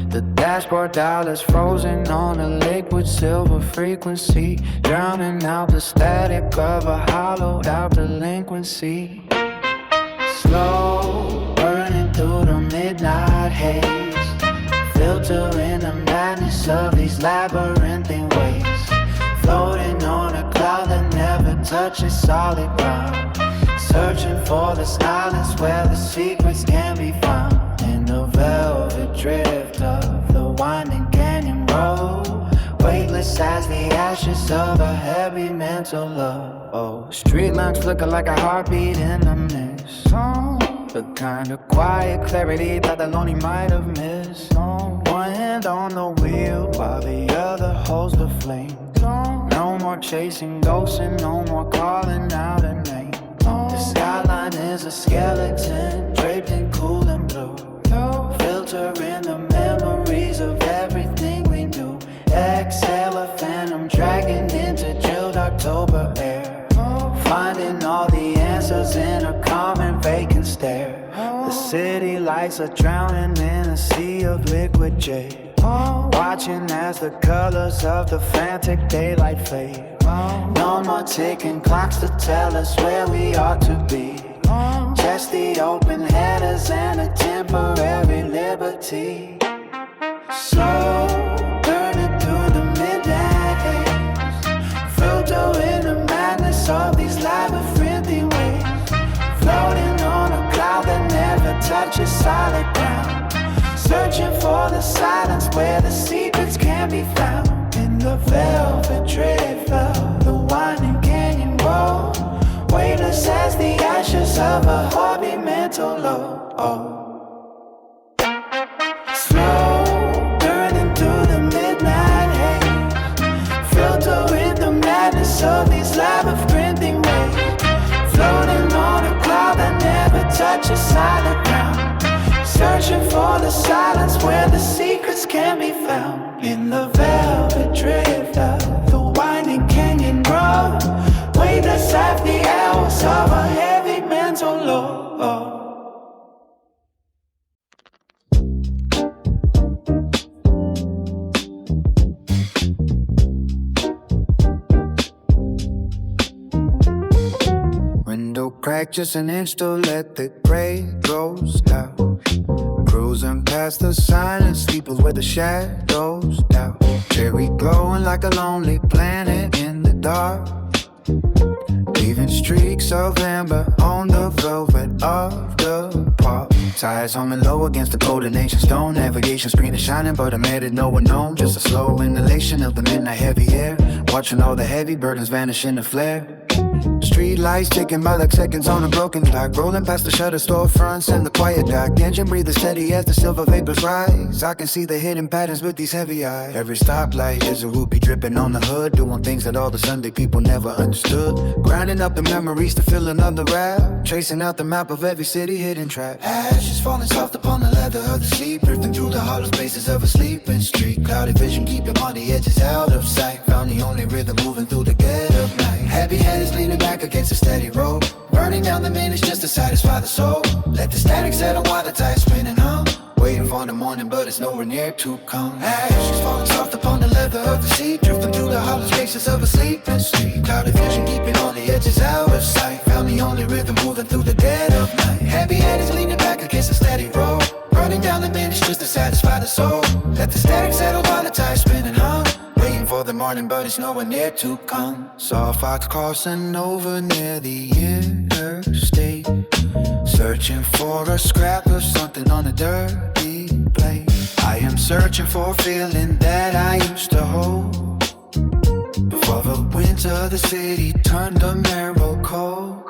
[SPEAKER 1] The dashboard dial is frozen on a lake with silver frequency, drowning out the static of a hollowed out delinquency. Slow, burning through the midnight haze, filtering the madness of these labyrinthine ways. Floating on a cloud that never touches solid ground, searching for the silence where the secrets can be found. In the velvet drift of the winding canyon road, weightless as the ashes of a heavy mental load. Oh, street lamps flicker like a heartbeat in the mist. The kind of quiet clarity that the lonely might have missed. One hand on the wheel while the other holds the flame. No more chasing ghosts and no more calling out a name. The skyline is a skeleton draped in cool and blue, filtering the memories of everything we knew. Exhale a phantom dragging into chilled October air, finding all the answers in a common vacant stare. The city lights are drowning in a sea of liquid jade, watching as the colors of the frantic daylight fade. No more ticking clocks to tell us where we ought to be, just the open headers and a temporary liberty. Slow, burning through the midnight haze, filtering the madness of these labyrinthine ways. Floating on a cloud that never touches solid ground, searching for
[SPEAKER 4] for the silence where the secrets can be found. In the velvet drift of the winding canyon road, weightless as the ashes of a heartbeat mental load. Slow, burning through the midnight haze, filter with the madness of these labyrinthine waves, floating on a cloud that never touches solid ground, searching for the silence where the secrets can be found. In the velvet drift of the winding canyon road, weightless as the hours of a heavy mental load.
[SPEAKER 1] Window crack just an inch to let the gray goes out. Cruising past the sign and sleepers where the shadows doubt. Cherry glowing like a lonely planet in the dark, leaving streaks of amber on the velvet of the park. Tires humming low against the golden ancient stone. Navigation screen is shining, but I'm headed nowhere known. Just a slow inhalation of the midnight heavy air, watching all the heavy burdens vanish in the flare. Street lights ticking by like seconds on a broken clock, rolling past the shutter storefronts and the quiet dock. Engine breathing steady as the silver vapors rise. I can see the hidden patterns with these heavy eyes. Every stoplight is a rupee dripping on the hood, doing things that all the Sunday people never understood. Grinding up the memories to fill another rap, tracing out the map of every city hidden trap. Ashes falling soft upon the leather of the sleep, drifting through the hollow spaces of a sleeping street. Cloudy vision keeping on the edges out of sight, found the only rhythm moving through the dead of night. Happy head is leaning back against a steady road, burning down the minutes just to satisfy the soul. Let the static settle while the tide's spinning on, waiting for the morning but it's nowhere near to come. Ashes falling soft upon the leather of the seat, drifting through the hollow spaces of a sleeping street. Cloudy vision keeping on the edges out of sight, found the only rhythm moving through the dead of night. Happy head is leaning back against a steady road, burning down the minutes just to satisfy the soul. Let the static settle while the tide's spinning on, waiting for the morning but it's nowhere near to come. Saw a fox crossing over near the interstate, searching for a scrap of something on a dirty plate. I am searching for a feeling that I used to hold, before the winds of the city turned the marrow cold.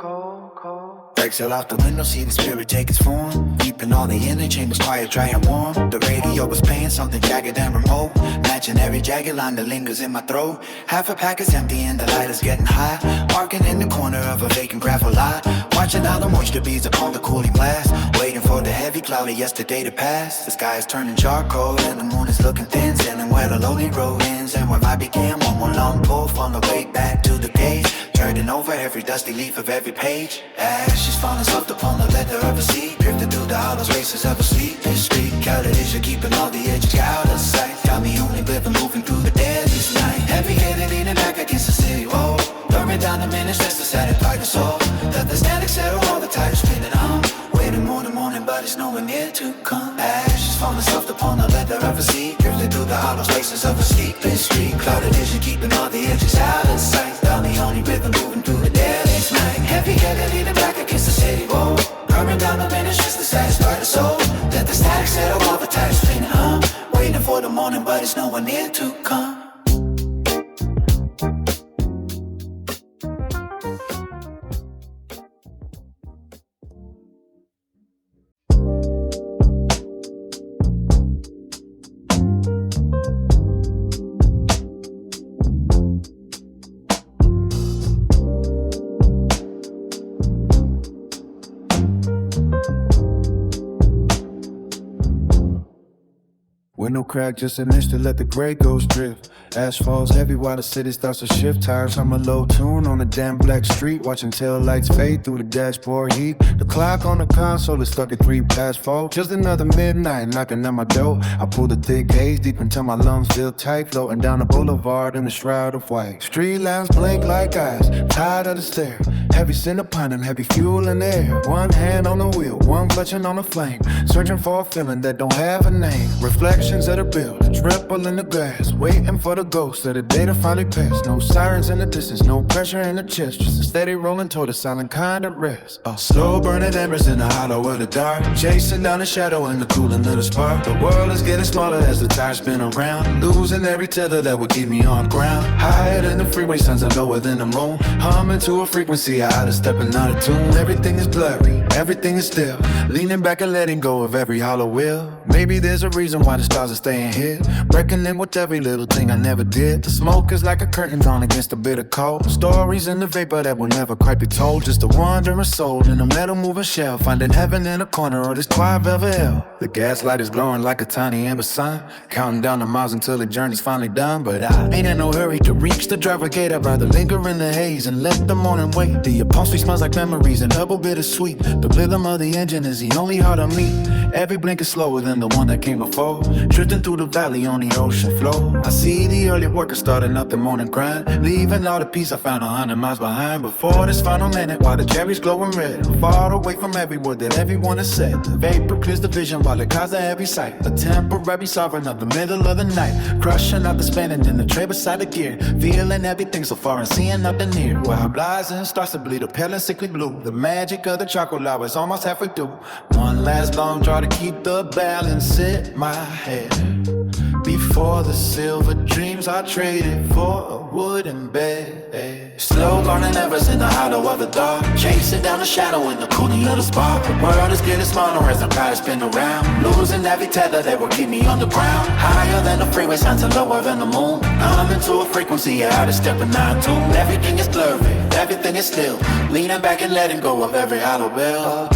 [SPEAKER 1] Exhale out the window, see the spirit take its form, keeping all the inner chambers quiet, dry and warm. The radio was playing something jagged and remote, matching every jagged line that lingers in my throat. Half a pack is empty and the light is getting high, parking in the corner of a vacant gravel lot, watching how the moisture beads upon the cooling glass, waiting for the heavy cloudy yesterday to pass. The sky is turning charcoal and the moon is looking thin, standing where the lonely road ends and where I began. One more long pull on the way back to the gate, turning over every dusty leaf of every page. Ashes falling soft upon the leather of a seat, drifting through the hollow spaces of a sleeping street. Clouded vision keeping all the edges out of sight, got me only living moving through the deadest night. Heavy headed leaning back against the city wall, burning down the minutes just to satisfy the soul. Let the static settle while the tide's spinning on, waiting more the morning but it's nowhere near to come. Ashes falling soft upon the leather of a seat, drifting through the hollow spaces of a sleeping street. Clouded vision keeping all the edges out of sight, got the only rhythm moving through the deadest night. Heavy headed leaning back against the city wall, burning down the minutes just to satisfy the soul. Let the static settle while the tide's spinning on, waiting for the morning but it's nowhere near to come. Window crack just an inch to let the gray ghost drift. Ash falls heavy while the city starts to shift. Tires hum a low tune on the damn black street, watching tail lights fade through the dashboard heat. The clock on the console is stuck at 4:03. Just another midnight knocking on my door. I pull the thick haze deep until my lungs feel tight, floating down the boulevard in a shroud of white. Street lamps blink like eyes, tired of the stare.
[SPEAKER 5] Heavy center pine and heavy fuel in the air. One hand on the wheel, one clutching on the flame. Searching for a feeling that don't have a name. Reflections of the buildings, ripple in the grass. Waiting for the ghost of the day to finally pass. No sirens in the distance, no pressure in the chest. Just a steady rolling toward a silent kind of rest. Slow burning embers in the hollow of the dark. Chasing down the shadow in the cooling of the spark. The world is getting smaller as the tires spin around. Losing every tether that would keep me on ground. Higher than the freeway signs and lower than the moon. Humming to a frequency out of step and out of tune. Everything is blurry, everything is still. Leaning back and letting go of every hollow wheel. Maybe there's a reason why the stars are staying here. Reckoning with every little thing I never did. The smoke is like a curtain drawn against a bitter cold. Stories in the vapor that will never quite be told. Just a wandering soul in a metal moving shell. Finding heaven in a corner of this quiet velvet hell. The gaslight is glowing like a tiny amber sign. Counting down the miles until the journey's finally done. But I ain't in no hurry to reach the driver gate. I'd rather linger in the haze and let the morning wait. The upholstery smells like memories and double bittersweet. The rhythm of the engine is the only heart I meet. Every blink is slower than the one that came before. Drifting through the valley on the ocean floor. I see the early workers starting up the morning grind. Leaving all the peace I found 100 miles behind. Before this final minute, while the cherries glowing red. I'm far away from every word that everyone has said. The vapor clears the vision while it clouds every sight. A temporary sovereign of the middle of the night. Crushing out the span and then the tray beside the gear. Feeling everything so far and seeing nothing near. While blazing starts to bleed a pale and sickly blue. The magic of the charcoal hour is almost halfway through. One last long draw to keep the balance in my head. Before the silver dreams I traded for a wooden bed. Slow burning embers in the hollow of the dark. Chasing down the shadow in the cooling of the spark. The world is getting smaller as I'm trying to spin around. Losing every tether that will keep me on the ground. Higher than the freeway signs and lower than the moon. I'm into a frequency out of step and out of tune. Everything is blurry, everything is still. Leaning back and letting go of every hollow bell.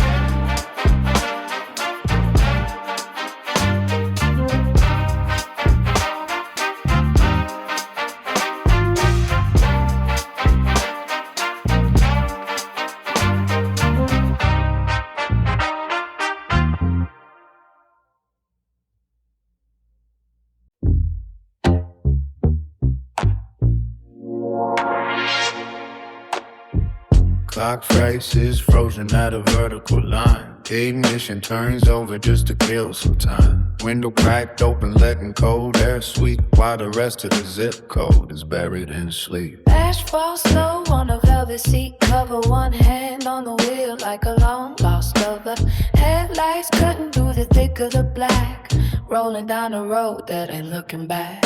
[SPEAKER 1] Clock face is frozen at a vertical line. Ignition turns over just to kill some time. Window cracked open, letting cold air sweep, while the rest of the zip code is buried in sleep.
[SPEAKER 3] Asphalt slow on a velvet seat cover. One hand on the wheel like a long lost lover. Headlights cutting through the thick of the black. Rolling down the road that ain't looking back.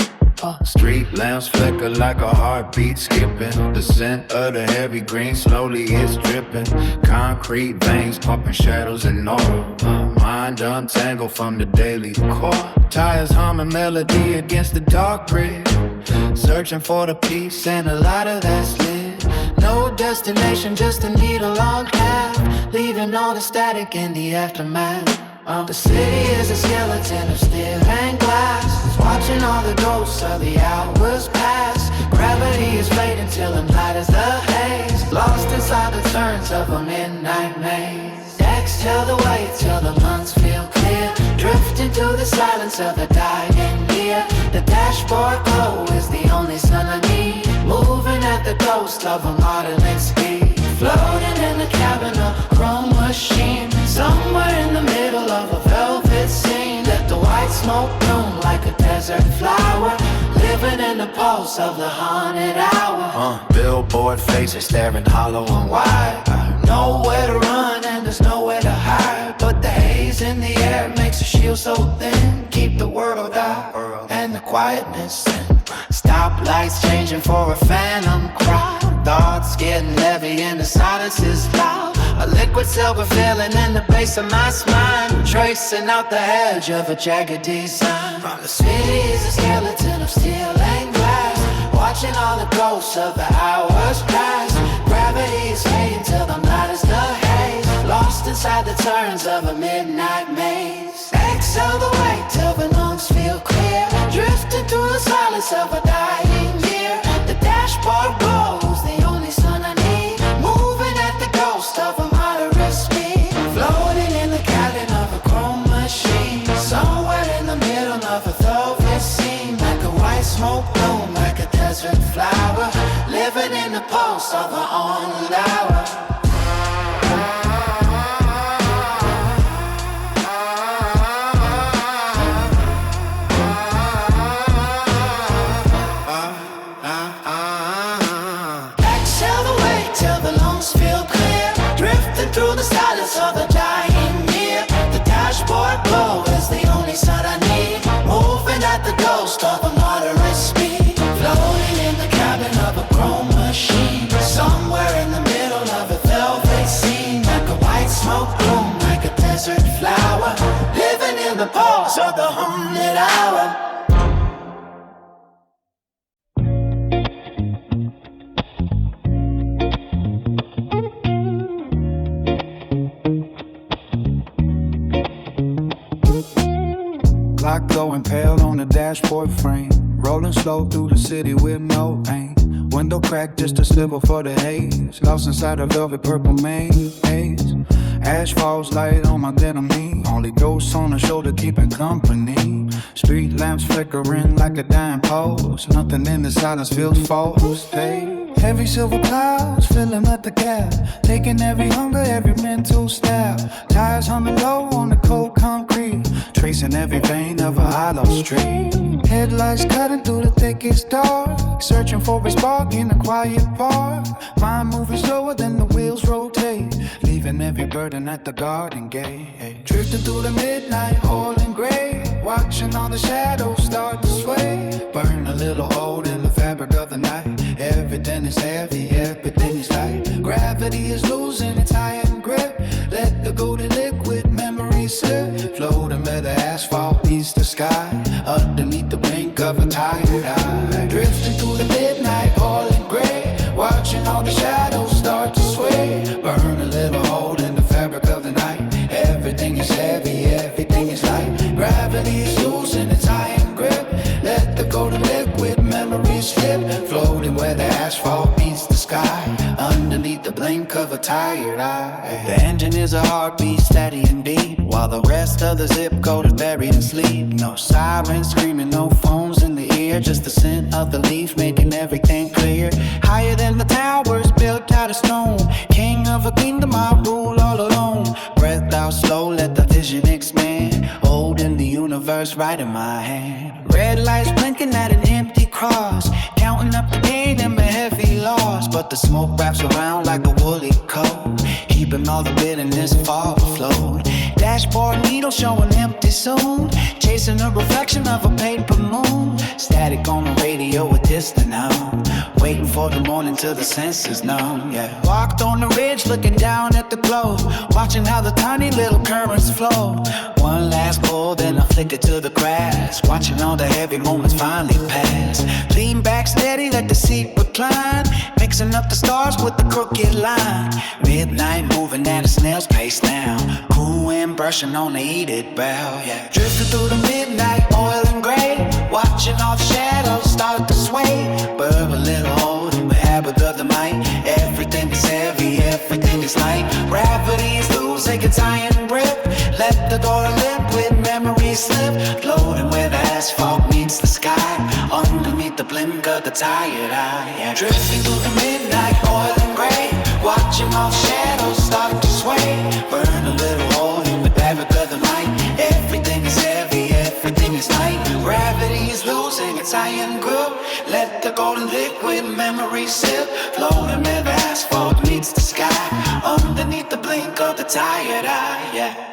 [SPEAKER 1] Street lamps flicker like a heartbeat skipping. The scent of the heavy green slowly is dripping. Concrete veins pumping shadows and aura. Mind untangled from the daily core. Tires humming melody against the dark bridge. Searching for the peace and a lot of that's lit. No destination, just a needle on path. Leaving all the static in the aftermath. The city is a skeleton of steel and glass. Watching all the ghosts of the hours pass. Gravity is fading till I'm light as the haze. Lost inside the turns of a midnight maze. Exhale the weight till the lungs feel clear. Drifting through the silence of the dying year. The dashboard glow is the only sun I need. Moving at the ghost of a modeling speed. Floating in the cabin of a chrome machine. Somewhere in the middle of a velvet scene. Let the white smoke bloom like a desert flower. Living in the pulse of the haunted hour.
[SPEAKER 5] Billboard faces staring hollow and wide.
[SPEAKER 3] Nowhere to run and there's nowhere to hide. But the haze in the air makes a shield so thin. Keep the world out and the quietness in. Stoplights changing for a phantom crowd. Thoughts getting heavy and the silence is loud. A liquid silver feeling in the base of my spine. Tracing out the edge of a jagged design. The city is a skeleton of steel and glass. Watching all the ghosts of the hours pass. Gravity is fading till the night is the haze. Lost inside the turns of a midnight maze. Exhale the weight till the lungs feel clear. Drifting through the silence of a dying year. The dashboard glows, the only sun I need. Moving at the ghost of a moderate speed. Floating in the cabin of a chrome machine. Somewhere in the middle of a thoroughfare scene. Like a white smoke bloom, like a
[SPEAKER 4] desert flower, living in the pulse of her own hour. Through the silence of the dying year, the dashboard glow is the only sun I need. Moving at the ghost of a moderate speed, floating in the cabin of a chrome machine. Somewhere in the middle of a velvet scene, like a white smoke bloom, like a desert flower, living in the pulse of the moonlit hour.
[SPEAKER 1] Clock going pale on the dashboard frame, rolling slow through the city with no pain. Window crack, just a sliver for the haze, lost inside a velvet purple maze. Ash falls light on my denim knee, only ghosts on the shoulder keeping company. Street lamps flickering like a dying pulse, nothing in the silence feels false. Heavy silver clouds filling up the cab, taking every hunger, every mental stab. Tires humming low on the cold concrete, tracing every vein of a hollow street. Headlights cutting through the thickest dark, searching for a spark in a quiet bar. Mind moving slower than the wheels rotate, leaving every burden at the garden gate. Drifting through the midnight, oil and gray, watching all the shadows start to sway. Burn a little hole in the fabric of the night. Everything is heavy, everything is light. Gravity is losing its iron grip. Let the golden liquid memories slip, floating where the asphalt meets the sky, underneath the blink of a tired eye. Drifting through the midnight, oil and gray, watching all the shadows start to sway. Burn a little hole in the fabric of the night. Everything is heavy, everything is light. Gravity is losing its iron grip. Let the golden liquid memories slip, floating where the asphalt meets the sky, underneath the blink of a tired eye. The engine is a heartbeat, steady and deep, while the rest of the zip code is buried in sleep. No sirens screaming, no phones in the ear, just the scent of the leaf making everything clear. Higher than the towers built out of stone, king of a kingdom I rule all alone. Breath out slow, let the vision expand, holding the universe right in my hand. Red lights blinking at an empty cross, counting up the gain and my heavy loss. But the smoke wraps around like a woolly coat, keeping all the bitterness far flowed. Dashboard needle showing empty soon, chasing a reflection of a paper moon. Static on the radio, a distant hum, waiting for the morning till the senses numb. Yeah. Walked on the ridge looking down at the glow, watching how the tiny little currents flow. One last pull, then I flicked it to the grass, watching all the heavy moments finally pass. Lean back steady, let the seat recline, mixing up the stars with the crooked line. Midnight moving at a snail's pace now, cool wind brushing on the heated brow. Yeah. Drifting through the midnight, oil and gray, watching all the shadows start to sway. Burn a little hole in the habit of the might. Everything is heavy, everything is light. Gravity is losing its iron grip. Let the door liquid memories slip, floating where the asphalt meets the sky, underneath the blink of the tired eye. Yeah. Drifting through the midnight, oil and gray, watching all the shadows start to sway. Burn a little hole in the fabric of the night. Everything is heavy, everything is light. Gravity is losing its iron grip. Let the golden liquid memories sip, floating where the asphalt meets the sky, underneath the blink of the tired eye. Yeah.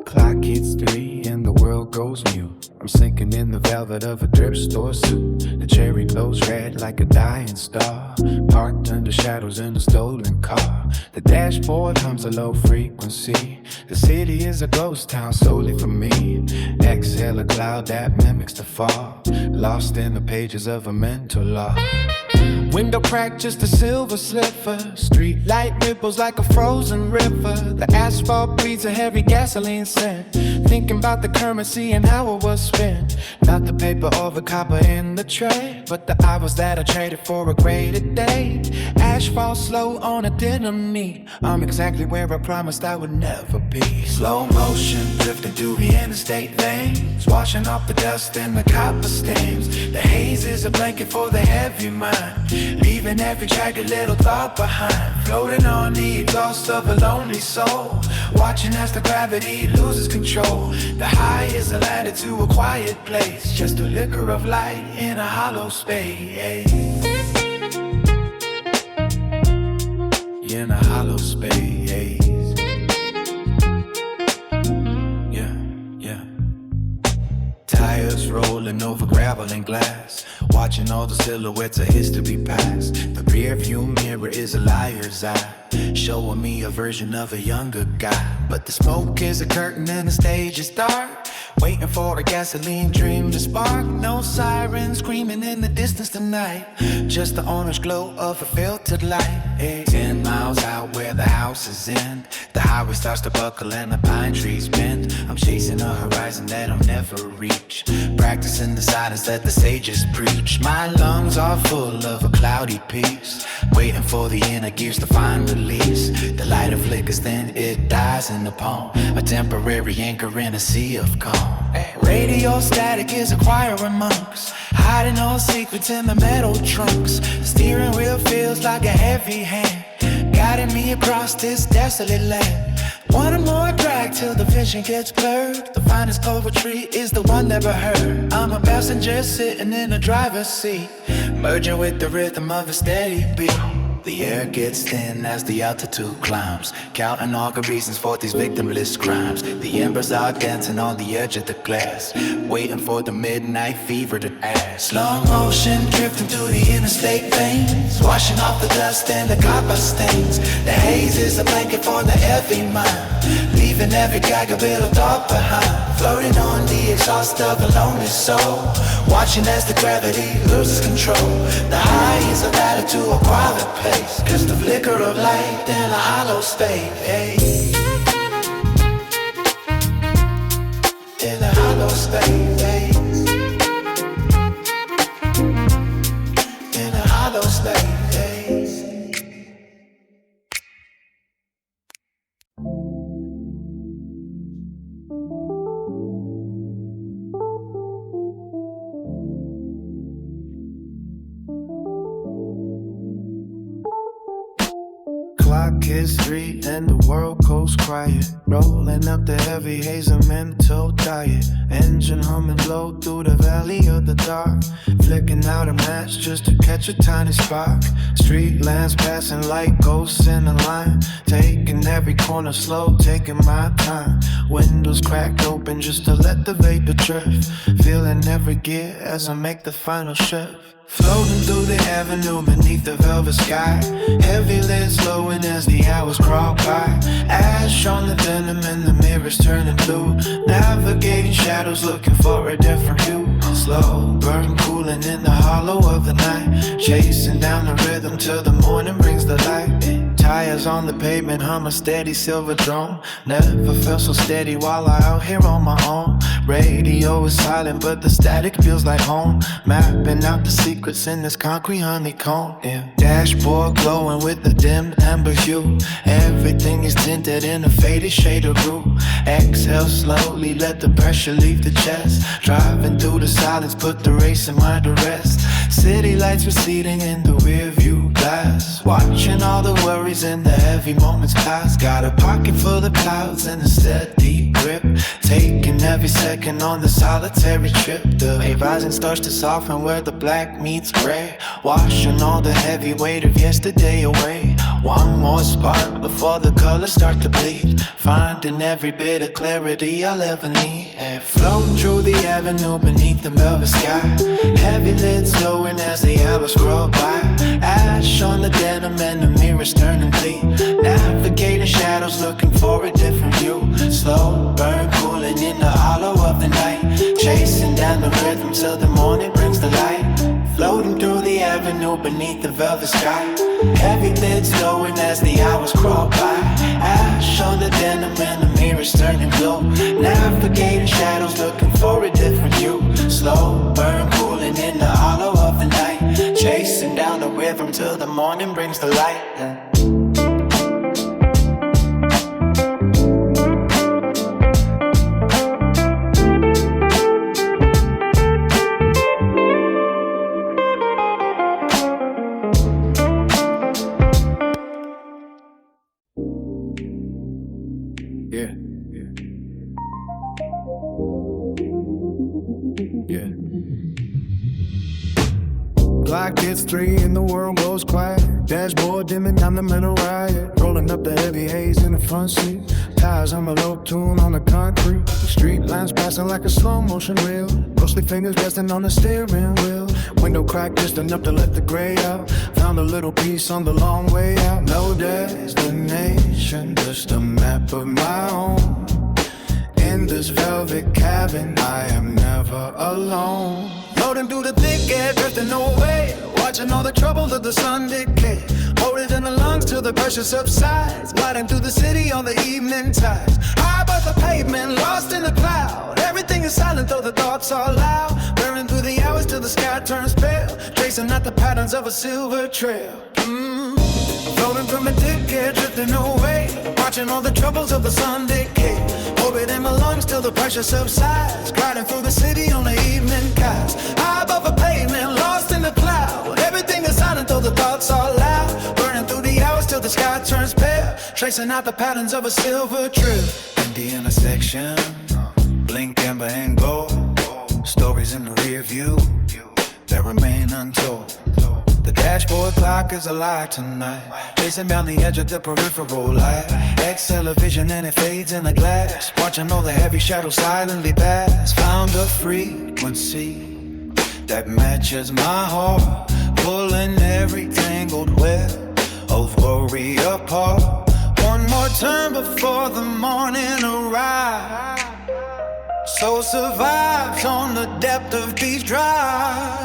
[SPEAKER 1] Clock hits 3 and the world goes mute. I'm sinking in the velvet of a thrift store suit. The cherry glows red like a dying star, parked under shadows in a stolen car. The dashboard hums a low frequency. The city is a ghost town solely for me. Exhale a cloud that mimics the fall, lost in the pages of a mental law. Window crack, just a silver sliver. Street light ripples like a frozen river. The asphalt breathes a heavy gasoline scent. Thinking about the currency and how it was spent. Not the paper or the copper in the tray, but the hours that I traded for a greater day. Asphalt slow on a dinner meat. I'm exactly where I promised I would never be.
[SPEAKER 4] Slow motion drifting through the interstate lanes, washing off the dust and the copper stains. The haze is a blanket for the heavy mind, leaving every jagged little thought behind. Floating on the exhaust of a lonely soul, watching as the gravity loses control. The high is a ladder to a quiet place, just a flicker of light in a hollow space. In a hollow space. Tires rolling over gravel and glass, watching all the silhouettes of history pass. The rear view mirror is a liar's eye, showing me a version of a younger guy. But the smoke is a curtain and the stage is dark, waiting for a gasoline dream to spark. No sirens screaming in the distance tonight, just the orange glow of a filtered light. 10 miles out where the houses end, the highway starts to buckle and the pine trees bend. I'm chasing a horizon that I'll never reach, practicing the silence that the sages preach. My lungs are full of a cloudy peace, waiting for the inner gears to find release. The lighter flickers, then it dies in the palm, a temporary anchor in a sea of calm. Radio static is a choir of monks, hiding all secrets in the metal trunks. The steering wheel feels like a heavy hand, guiding me across this desolate land. One more drag till the vision gets blurred. The finest poetry is the one never heard. I'm a passenger sitting in the driver's seat, merging with the rhythm of a steady beat. The air gets thin as the altitude climbs, counting all the reasons for these victimless crimes. The embers are dancing on the edge of the glass, waiting for the midnight fever to pass. Slow motion drifting through the interstate veins, washing off the dust and the copper stains. The haze is a blanket for the heavy mind, leaving every gag a bit of thought behind. Floating on the exhaust of a lonely soul, watching as the gravity loses control. The high is a ladder to a quiet place, just a flicker of light in a hollow space. In a hollow space. In a hollow space.
[SPEAKER 1] Clock hits 3 and the world goes quiet, rolling up the heavy haze of mental diet. Engine humming low through the valley of the dark, flicking out a match just to catch a tiny spark. Street lamps passing like ghosts in a line, taking every corner slow, taking my time. Windows cracked open just to let the vapor drift, feeling every gear as I make the final shift. Floating through the avenue beneath the velvet sky, heavy lids slowing as the hours crawl by. Ash on the denim and the mirrors turning blue, navigating shadows looking for a different view. Slow burn cooling in the hollow of the night, chasing down the rhythm till the morning brings the light. Tires on the pavement hum a steady silver drone, never felt so steady while I out here on my own. Radio is silent but the static feels like home, mapping out the secrets in this concrete honeycomb. Dashboard glowing with a dimmed amber hue, everything is tinted in a faded shade of blue. Exhale slowly, let the pressure leave the chest, driving through the silence, put the race in my duress. City lights receding in the rear view glass, watching all the worries and the heavy moments pass. Got a pocket full of clouds and a steady grip, taking every second on the solitary trip. The horizon starts to soften where the black meets gray, washing all the heavy weight of yesterday away. One more spark before the colors start to bleed, finding every bit of clarity I'll ever need. And floating through the avenue beneath the velvet sky, heavy lids glowing as the hours scroll by. Ash on the denim and the mirrors turning bleak, navigating shadows looking for a different view. Slow burn cooling in the hollow of the night, chasing down the rhythm till the morning brings the light. Floating through the avenue
[SPEAKER 4] shadow beneath the velvet sky. Heavy lids glowing as the hours crawl by. Ash on the denim and the mirrors turning blue. Navigating shadows, looking for a different view. Slow burn, cooling in the hollow of the night. Chasing down the rhythm till the morning brings the light.
[SPEAKER 1] Clock hits 3 and the world goes quiet. Dashboard dimming down the middle riot. Rolling up the heavy haze in the front seat. Tires on a low tune on the concrete. Street lines passing like a slow motion reel. Ghostly fingers resting on the steering wheel. Window crack just enough to let the gray out. Found a little piece on the long way out. No destination, just a map of my own. In this velvet cabin, I am never alone. Floating through the thick air, drifting away. Watching all the troubles of the sun decay. Hold it in the lungs till the pressure subsides. Gliding through the city on the evening tides. High above the pavement, lost in the cloud. Everything is silent though the thoughts are loud. Burning through the hours till the sky turns pale. Tracing out the patterns of a silver trail. Floating from a thick air, drifting away. Watching all the troubles of the sun decay. Hold it in my lungs till the pressure subsides. Gliding through the city on the evening skies. High above a pavement, lost in the cloud. Everything is silent though the thoughts are loud. Burning through the hours till the sky turns pale. Tracing out the patterns of a silver trail.
[SPEAKER 5] In the intersection, blink, amber, and gold. Stories in the rear view that remain untold. The dashboard clock is alive tonight. Pacing down the edge of the peripheral light. Exhale a vision and it fades in the glass. Watching all the heavy shadows silently pass. Found a frequency that matches my heart. Pulling every tangled web of worry apart. One more turn before the morning arrives. So survives on the depth of these drives.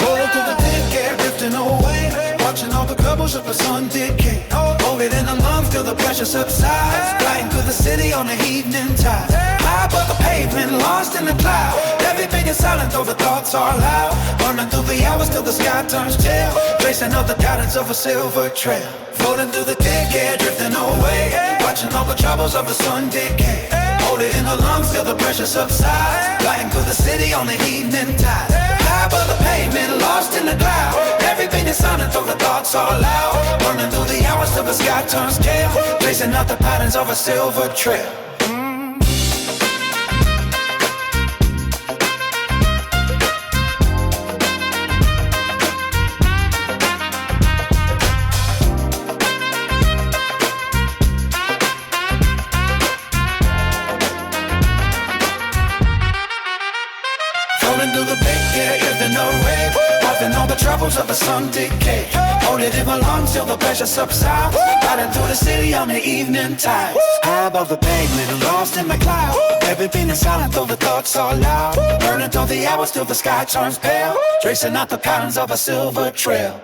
[SPEAKER 5] Floating through the thick air, drifting away. Watching all the couples of the sun decay. Hold it in the lungs till the pressure subsides. Gliding through the city on the evening tide. High above the pavement, lost in the cloud. Everything is silent though the thoughts are loud. Burning through the hours till the sky turns pale. Tracing out the patterns of a silver trail. Floating through the thick air, drifting away. Watching all the troubles of the sun decay. Hold it in the lungs till the pressure subsides. Gliding through the city on the evening tide. High above the pavement, lost in the cloud. Everything is silent though the thoughts are loud. Burning through the hours till the sky turns pale. Tracing out the patterns of a silver trail. Troubles of the sun decay. Hold it in my lungs till the pressure subsides. Riding through the city on the evening tides. High above the pavement, lost in the cloud. Everything is silent though the thoughts are loud. Burning through the hours till the sky turns pale. Tracing out the patterns of a silver trail.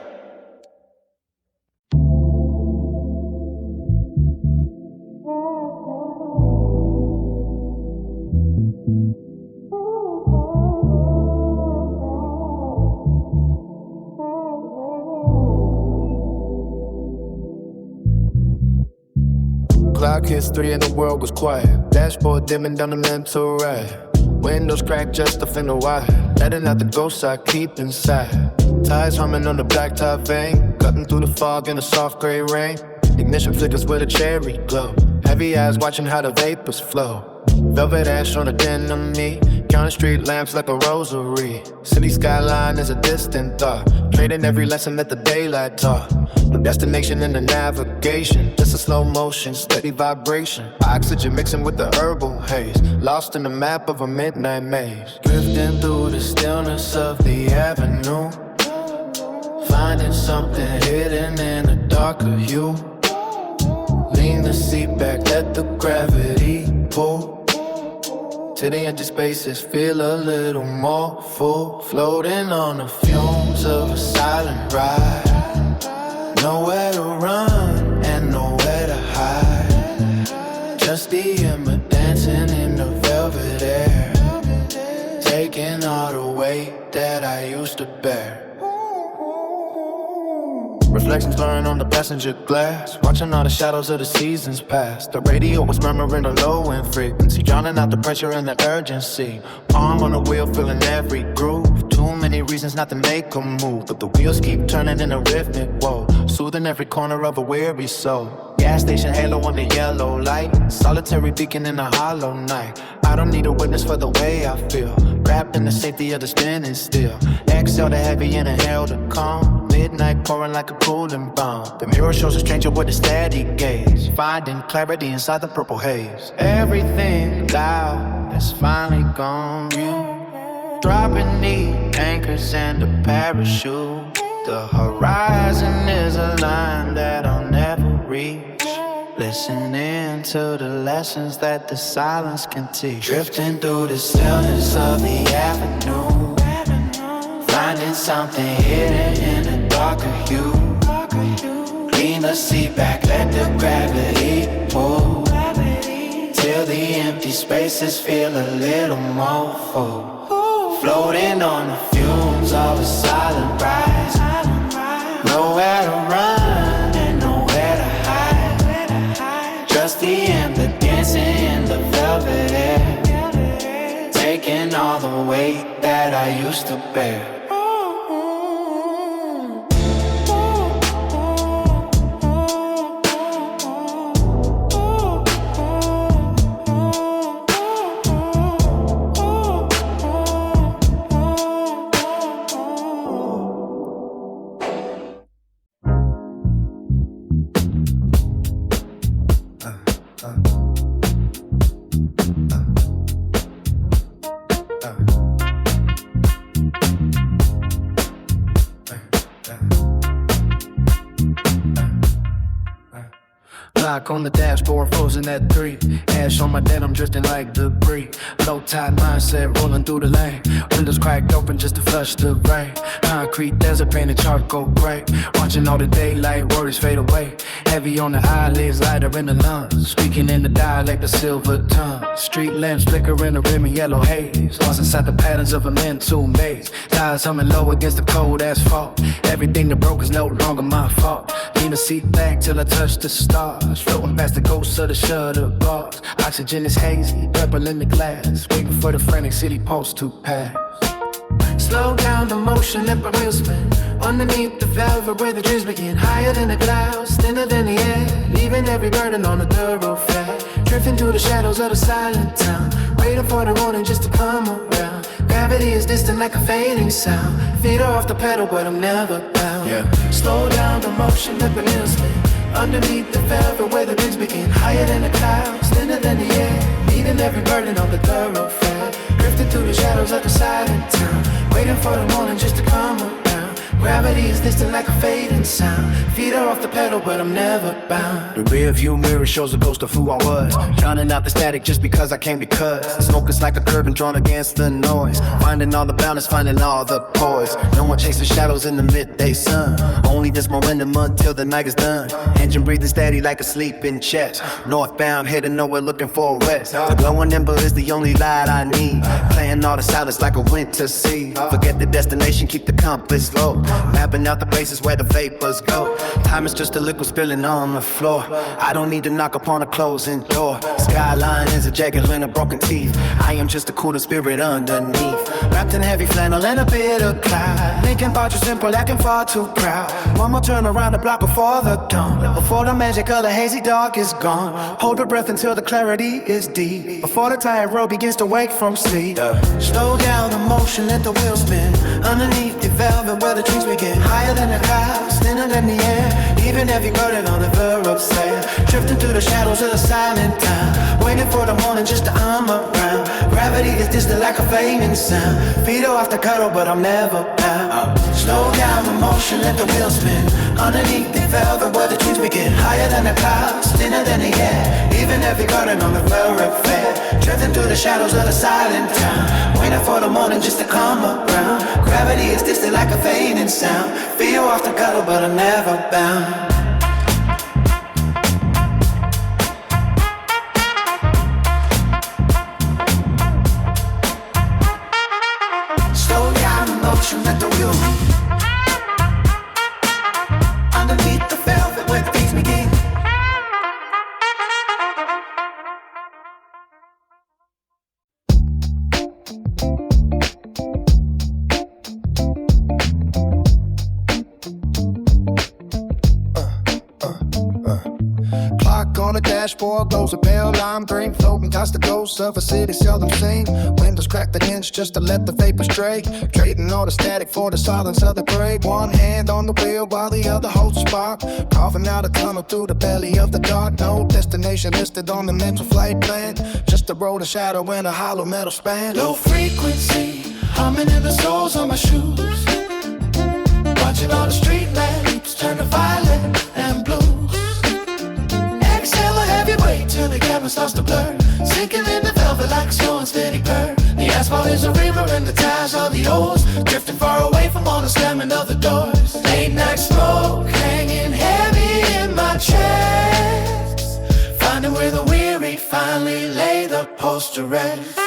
[SPEAKER 1] Clock hits 3 and the world was quiet. Dashboard dimming down the mental ride. Windows cracked just off in the wire. Letting out the ghosts I keep inside. Tires humming on the blacktop vein. Cutting through the fog in the soft gray rain. Ignition flickers with a cherry glow. Heavy eyes watching how the vapors flow. Velvet ash on the denim knee. Counting street lamps like a rosary. City skyline is a distant thought. Trading every lesson that the daylight taught. No destination in the navigation. Just a slow motion, steady vibration. Oxygen mixing with the herbal haze. Lost in the map of a midnight maze. Drifting through the stillness of the avenue. Finding something hidden in a darker hue. Lean the seat back, let the gravity pull. till the empty spaces feel a little more full. Floating on the fumes of a silent ride. Nowhere to run and nowhere to hide. Just the ember dancing in the velvet air, taking all the weight that I used to bear. Reflections blurring on the passenger glass, watching all the shadows of the seasons pass. The radio was murmuring the low end frequency, drowning out the pressure and the urgency. Arm on the wheel, feeling every groove. Too many reasons not to make a move, but the wheels keep turning in a rhythmic woe, soothing every corner of a weary soul. Gas station halo on the yellow light, solitary beacon in a hollow night. I don't need a witness for the way I feel, wrapped in the safety of the standing still. Exhale the heavy and inhale the calm. Midnight pouring like a cooling bomb. The mirror shows a stranger with a steady gaze, finding clarity inside the purple haze. Everything loud is finally gone. You dropping the anchors and the parachute. The horizon is a line that I'll never reach. Listening to the lessons that the silence can teach. Drifting through the stillness of the avenue, finding something hidden in a darker hue. Lean the seat back, let the gravity move, till the empty spaces feel a little more full. Floating on the fumes of a silent rise. Nowhere to run and nowhere to hide. Just the ember dancing in the velvet air, taking all the weight that I used to bear. Clock on the dashboard, frozen at 3. Ash on my denim, drifting like debris. Low tide mindset, rolling through the lane. Windows cracked open just to flush the rain. Concrete desert painted charcoal gray. Watching all the daylight, worries fade away. Heavy on the eyelids, lighter in the lungs. Speaking in the dialect of silver tongue. Street lamps flicker in the rim in yellow haze. Lost inside the patterns of a mental maze. Tires humming low against the cold asphalt. Everything that broke is no longer my fault. Lean the seat back till I touch the stars. Floating past the ghosts of the shutter bars. Oxygen is hazy, purple in the glass. Waiting for the frantic city pulse to pass. Slow down the motion, let my wheels spin. Underneath the velvet where the dreams begin. Higher than the clouds, thinner than the air. Leaving every burden on the thoroughfare. Drifting through the shadows of the silent town. Waiting for the morning just to come around. Gravity is distant like a fading sound. Feet are off the pedal but I'm never bound. Slow down the motion, let my wheels spin. Underneath the velvet where the dreams begin. Higher than the clouds, thinner than the air. Leaving every burden on the thoroughfare. Drifting through the shadows of the silent town. Waiting for the morning just to come around. Gravity is distant like a fading sound. Feet are off the pedal but I'm never bound. The rear view mirror shows a ghost of who I was. Drowning out the static just because I came because. Smoke is like a curtain drawn against the noise. Finding all the balance, finding all the poise. No one chasing shadows in the midday sun. Only this momentum until the night is done. Engine breathing steady like a sleeping chest. Northbound heading nowhere looking for a rest. The glowing ember is the only light I need. Playing all the silence like a winter sea. Forget the destination, keep the compass low. Mapping out the places where the vapors go. Time is just a liquid spilling on the floor. I don't need to knock upon a closing door. Skyline is a jagged line of broken teeth. I am just a cooler spirit underneath. Wrapped in heavy flannel and a bit of cloud. Thinking about you simple, acting far too proud. One more turn around the block before the dawn. Before the magic of the hazy dark is gone. Hold your breath until the clarity is deep. Before the tired road begins to wake from sleep. Slow down the motion, let the wheels spin. Underneath the velvet where the trees begin. Higher than the clouds, thinner than the air. Leaving every burden on the thoroughfare. Drifting through the shadows of the silent town. Waiting for the morning just to arm around. Gravity is distant like a fading sound. Feet are off the cuddle but I'm never bound. Slow down the motion, let the wheels spin. Underneath the velvet where the
[SPEAKER 4] the trees we get higher than the clouds, thinner than the air. Even every garden on the railroad fair, drifting through the shadows of the silent town, waiting for the morning just to come around. Gravity is distant like a fading sound. Feel off the cuddle but I'm never bound. Slow down emotion at the wheel. Underneath the velvet where the things begin.
[SPEAKER 1] Clock on the dashboard glows a pale lime green, floating past the ghosts of a city seldom seen. Windows cracked an inch just to let the vapors drag, trading all the static for the silence of the grave. One hand on the wheel while the other holds a spark, carving out a tunnel through the belly of the dark. No destination listed on the mental flight plan, just a road and shadow in a hollow metal span. Low frequency, humming in the soles of my shoes, watching all the street lamps turn to violet and blue. Exhale a heavy weight till the cabin starts to blur, sinking in the velvet like a slow and steady purr. The asphalt is a river and the tires are the oars, drifting far away from all the slamming of the doors. Late night smoke hanging heavy in my chest, finding where the weary finally lay the post to rest.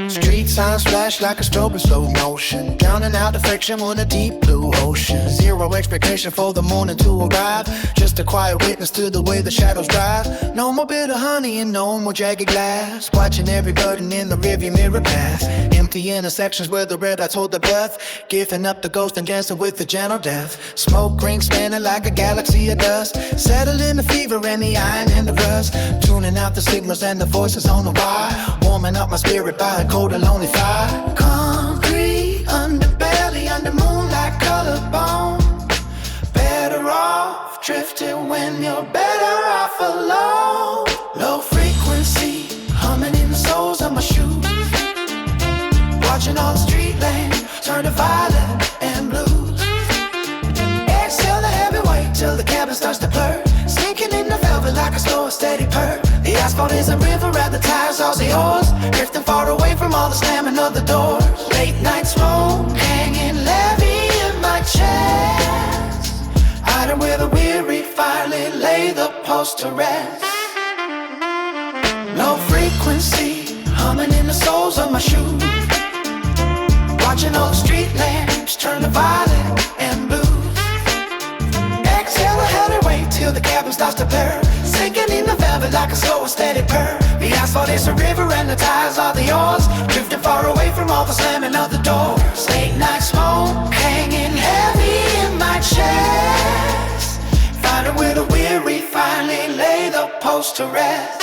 [SPEAKER 1] Street signs flash like a strobe in slow motion, drowning out the friction with a deep blue ocean. Zero expectation for the morning to arrive, just a quiet witness to the way the shadows drive. No more bitter honey and no more jagged glass, watching every burden in the rearview mirror pass. Empty intersections where the red lights hold the breath, giving up the ghost and dancing with the gentle death. Smoke rings spinning like a galaxy of dust, settling the fever and the iron and the rust, tuning out the signals and the voices on the wire, warming up my spirit by a cold and lonely fire. Concrete underbelly under moonlight colored bone, better off drifting when you're better off alone. Low frequency, humming in the soles of my shoes, watching all the street lamps turn to violet and blues. Exhale the heavy weight till the cabin starts to blur, sinking in the velvet like a slow and steady purr. The asphalt is a river and the tires are the oars, drifting far away from all the slamming of the doors. Late night smoke hanging heavy in my chest, hiding where the weary finally lay the post to rest. Low frequency, humming in the soles of my shoes, watching all the street lamps turn to violet and blues. Exhale a heavy weight till the cabin starts to blur, sinking in the velvet like a slow and steady purr. The asphalt is a river and the tires are the oars, drifting far away from all the slamming of the doors. Late night smoke hanging heavy in my chest, finding where the weary finally lay the post to rest.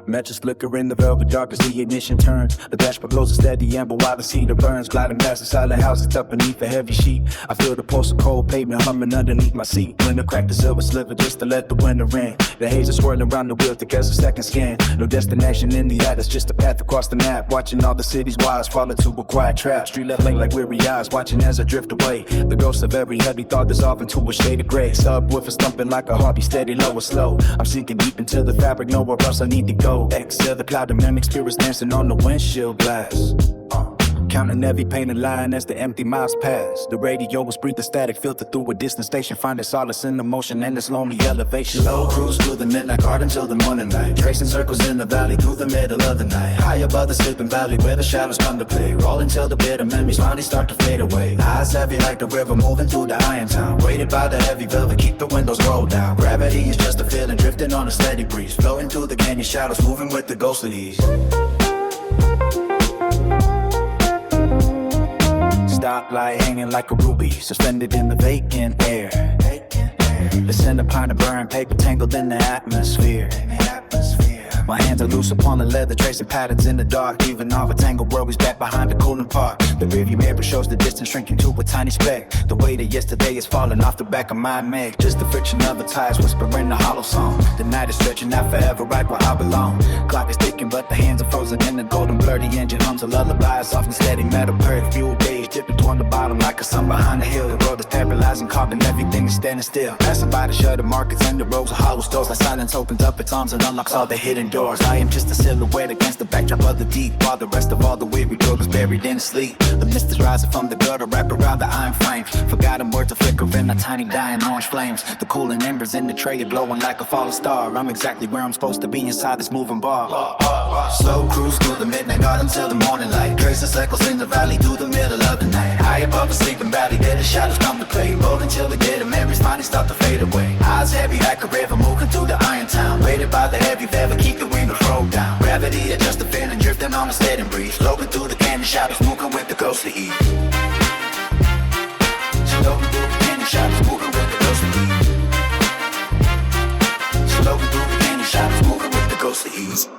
[SPEAKER 5] Matches flicker in the velvet dark as the ignition turns. The dashboard glows a steady amber while the cedar burns. Gliding past the silent houses tucked beneath a heavy sheet. I feel the pulse of cold pavement humming underneath my seat. Window cracked the silver sliver just to let the winter in. The haze is swirling around the wheel thick as a second skin. No destination in the atlas, just a path across the map. Watching all the city's wires fall into a quiet trap. Street left lane like weary eyes, watching as I drift away. The ghost of every heavy thought dissolve into a shade of gray. Subwoofers thumping like a heartbeat, steady low or slow. I'm sinking deep into the fabric, nowhere else I need to go. Exhale the cloud of mimic spirits dancing on the windshield glass. Counting every painted line as the empty miles pass. The radio was breathe the static filter through a distant station, finding solace in the motion and its lonely elevation. Slow cruise through the midnight garden till the morning light, tracing circles in the valley through the middle of the night. High above the sleeping valley where the shadows come to play, rolling till the bitter memories finally start to fade away. Eyes heavy like the river moving through the iron town, weighted by the heavy velvet, keep the windows rolled down. Gravity is just a feeling drifting on a steady breeze, floating through the canyon shadows, moving with the ghostly ease. Stoplight hanging like a ruby, suspended in the vacant air. The center pine to burn, paper tangled in the atmosphere.
[SPEAKER 4] My hands are loose upon the leather, tracing patterns in the dark. Even our tangled world is back behind the cooling part. The rearview mirror shows the distance shrinking to a tiny speck. The weight of yesterday is falling off the back of my neck. Just the friction of the tires whispering a hollow song. The night is stretching out forever, right where I belong. Clock is ticking, but the hands are frozen in the golden blur. The engine hums a lullaby, soft and steady metal purr. Fuel gauge dipping toward the bottom like a sun behind the hill. The road is paralyzing, carbon, everything is standing still. Passing by the shutter markets and the rows of hollow stores. Like silence opens up its arms and unlocks all the hidden doors. I am just a silhouette against the backdrop of the deep, while the rest of all the weary road is buried in sleep. The mist is rising from the gutter, wrap around the iron frames. Forgotten words are flickering like tiny dying orange flames. The cooling embers in the tray are glowing like a falling star. I'm exactly where I'm supposed to be inside this moving bar. Slow cruise through the midnight garden till the morning light. Traces cycles in the valley through the middle of the night. High above the sleeping valley, there the shadows contemplate. Rolling till the dead and memories finally start to fade away. Eyes heavy like a river moving through the iron town. Weighted by the heavy feather, keep the windows rolled down. Gravity adjusts the feeling, drifting on a steady breeze. Sloping through the canyon shadows, moving with the ghostly ease. Sloping through the canyon shadows, moving with the ghostly ease. Sloping through the canyon shadows, moving with the ghostly ease.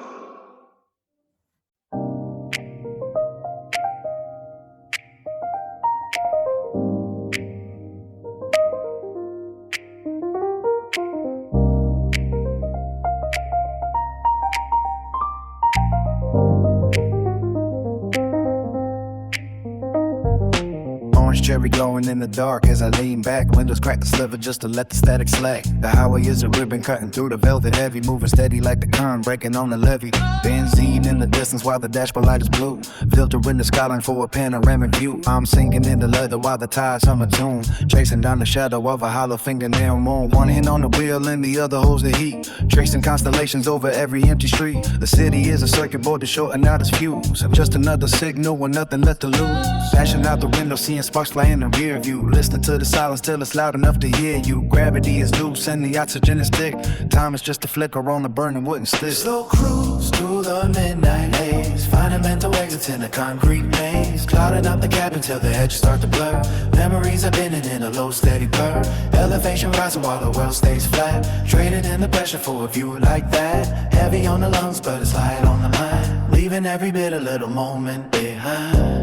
[SPEAKER 4] Cherry glowing in the dark as I lean back. Windows crack the sliver just to let the static slack. The highway is a ribbon cutting through the velvet heavy, moving steady like the current breaking on the levee. Benzene in the distance while the dashboard light is blue. Filtering the skyline for a panoramic view. I'm sinking in the leather while the tires hum a tune. Chasing down the shadow of a hollow fingernail moon. One hand on the wheel and the other holds the heat. Tracing constellations over every empty street. The city is a circuit board to shorten out its fuse. Just another signal with nothing left to lose. Dashing out the window, seeing sparks fly in the rear view. Listening to the silence till it's loud enough to hear you. Gravity is loose and the oxygen is thick. Time is just a flicker on the burning wooden stick.
[SPEAKER 1] Slow cruise through the midnight haze, finding mental exits in a concrete maze. Clouding up the cabin till the edges start to blur. Memories are bending in a low steady blur. Elevation rising while the world stays flat. Trading in the pressure for a view like that. Heavy on the lungs but it's light on the mind. Leaving every bit a little moment behind.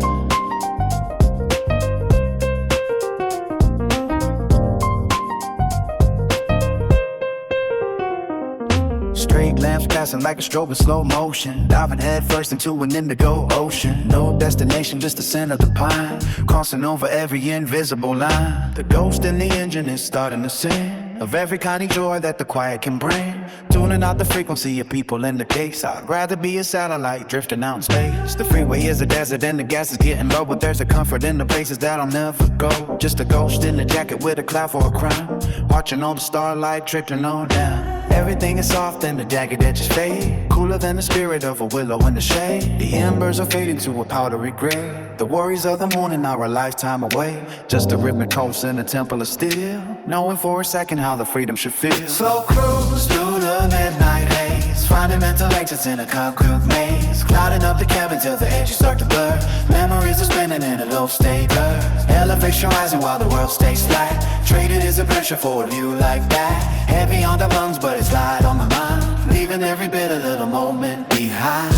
[SPEAKER 1] Straight lamps passing like a strobe in slow motion. Diving head first into an indigo ocean. No destination, just the scent of the pine. Crossing over every invisible line. The ghost in the engine is starting to sing. Of every kind of joy that the quiet can bring. Tuning out the frequency of people in the case. I'd rather be a satellite drifting out in space. The freeway is a desert and the gas is getting low. But there's a comfort in the places that I'll never go. Just a ghost in a jacket with a cloud for a crown. Watching all the starlight drifting on down. Everything is soft and the jagged edges fade. Cooler than the spirit of a willow in the shade. The embers are fading to a powdery gray. The worries of the morning are a lifetime away. Just a rhythmic pulse in a temple of steel. Knowing for a second how the freedom should feel. Slow cruise through the midnight haze, finding mental exits in a concrete maze. Clouding up the cabin till the edges start to blur. Memories are spinning in a low state blur. Elevation rising while the world stays flat. Traded is a pressure for a view like that. Heavy on the lungs but it's light on the mind. Leaving every bit a little moment behind.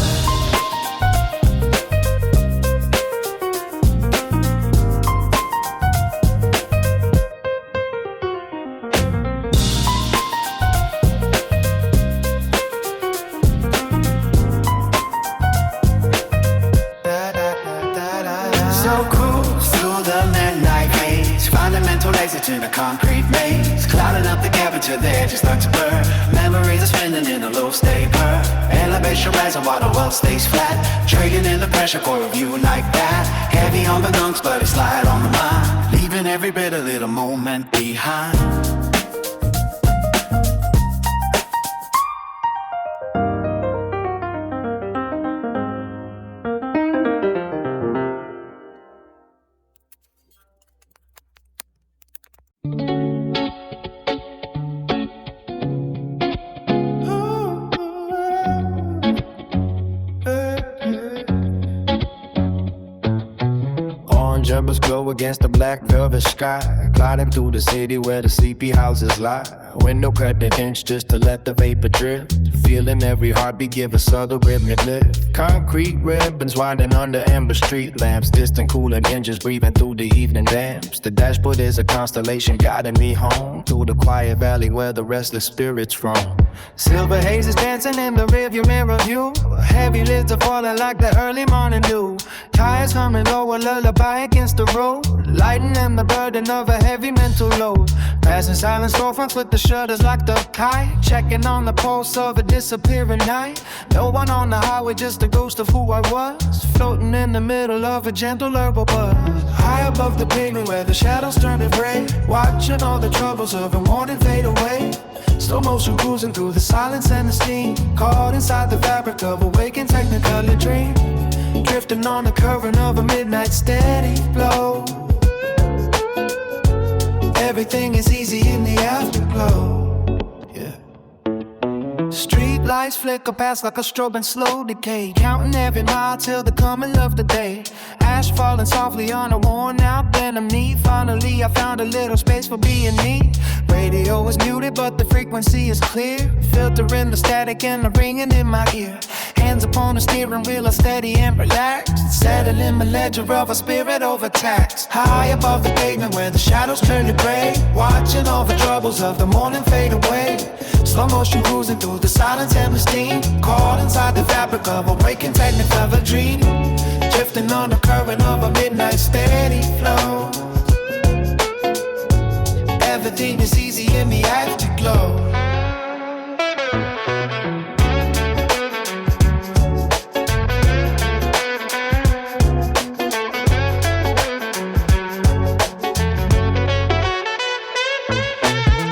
[SPEAKER 1] In a concrete maze, clouding up the cabin till the edges start to blur. Memories are spinning in a low state blur. Elevation rising while the world stays flat. Trading in the pressure for a view like that. Heavy on the lungs but it's light on the mind. Leaving every bit a little moment behind. Jumpers glow against the black velvet sky. Gliding through the city where the sleepy houses lie.
[SPEAKER 2] Window cut an inch just to let the vapor drip. Feeling every heartbeat give us other rhythmic lift. Concrete ribbons winding under amber street lamps. Distant cooling engines breathing through the evening damps. The dashboard is a constellation guiding me home through the quiet valley where the restless spirits roam. Silver haze is dancing in the rearview mirror view. Heavy lids are falling like the early morning dew. Tires humming low, a lullaby against the road, lightening the burden of a heavy mental load. Passing silent storefronts with the shutters locked up tight, checking on the pulse of a disappearing night. No one on the highway, just a ghost of who I was, floating in the middle of a gentle herbal buzz. High above the pavement where the shadows turn to gray, watching all the troubles of the morning fade away. Slow motion cruising through the silence and the steam, caught inside the fabric of a waking technicolor dream, drifting on the current of a midnight steady flow. Everything is easy in the afterglow. Yeah. Street lights flicker past like a strobe in slow decay, counting every mile till the coming of the day. Ash falling softly on a worn out denim knee. Finally I found a little space for being me. Radio is muted but the frequency is clear, filtering the static and the ringing in my ear. Hands upon the steering wheel are steady and relaxed, settling my ledger of a spirit overtaxed. High above the pavement where the shadows turn to gray, watching all the troubles of the morning fade away. Slow motion cruising through the silence and the steam, caught inside the fabric of a waking technicolor dream, drifting on the current of a midnight steady flow. Everything is easy in the afterglow.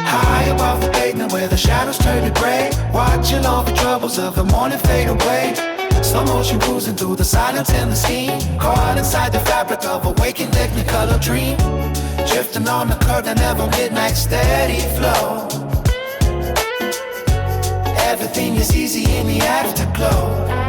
[SPEAKER 2] High above the pavement where the shadows turn to gray, watching all the troubles of the morning fade away. Slow motion cruising through the silence and the steam, caught inside the fabric of a waking technicolor dream, drifting on the current of a midnight steady flow. Everything is easy in the afterglow.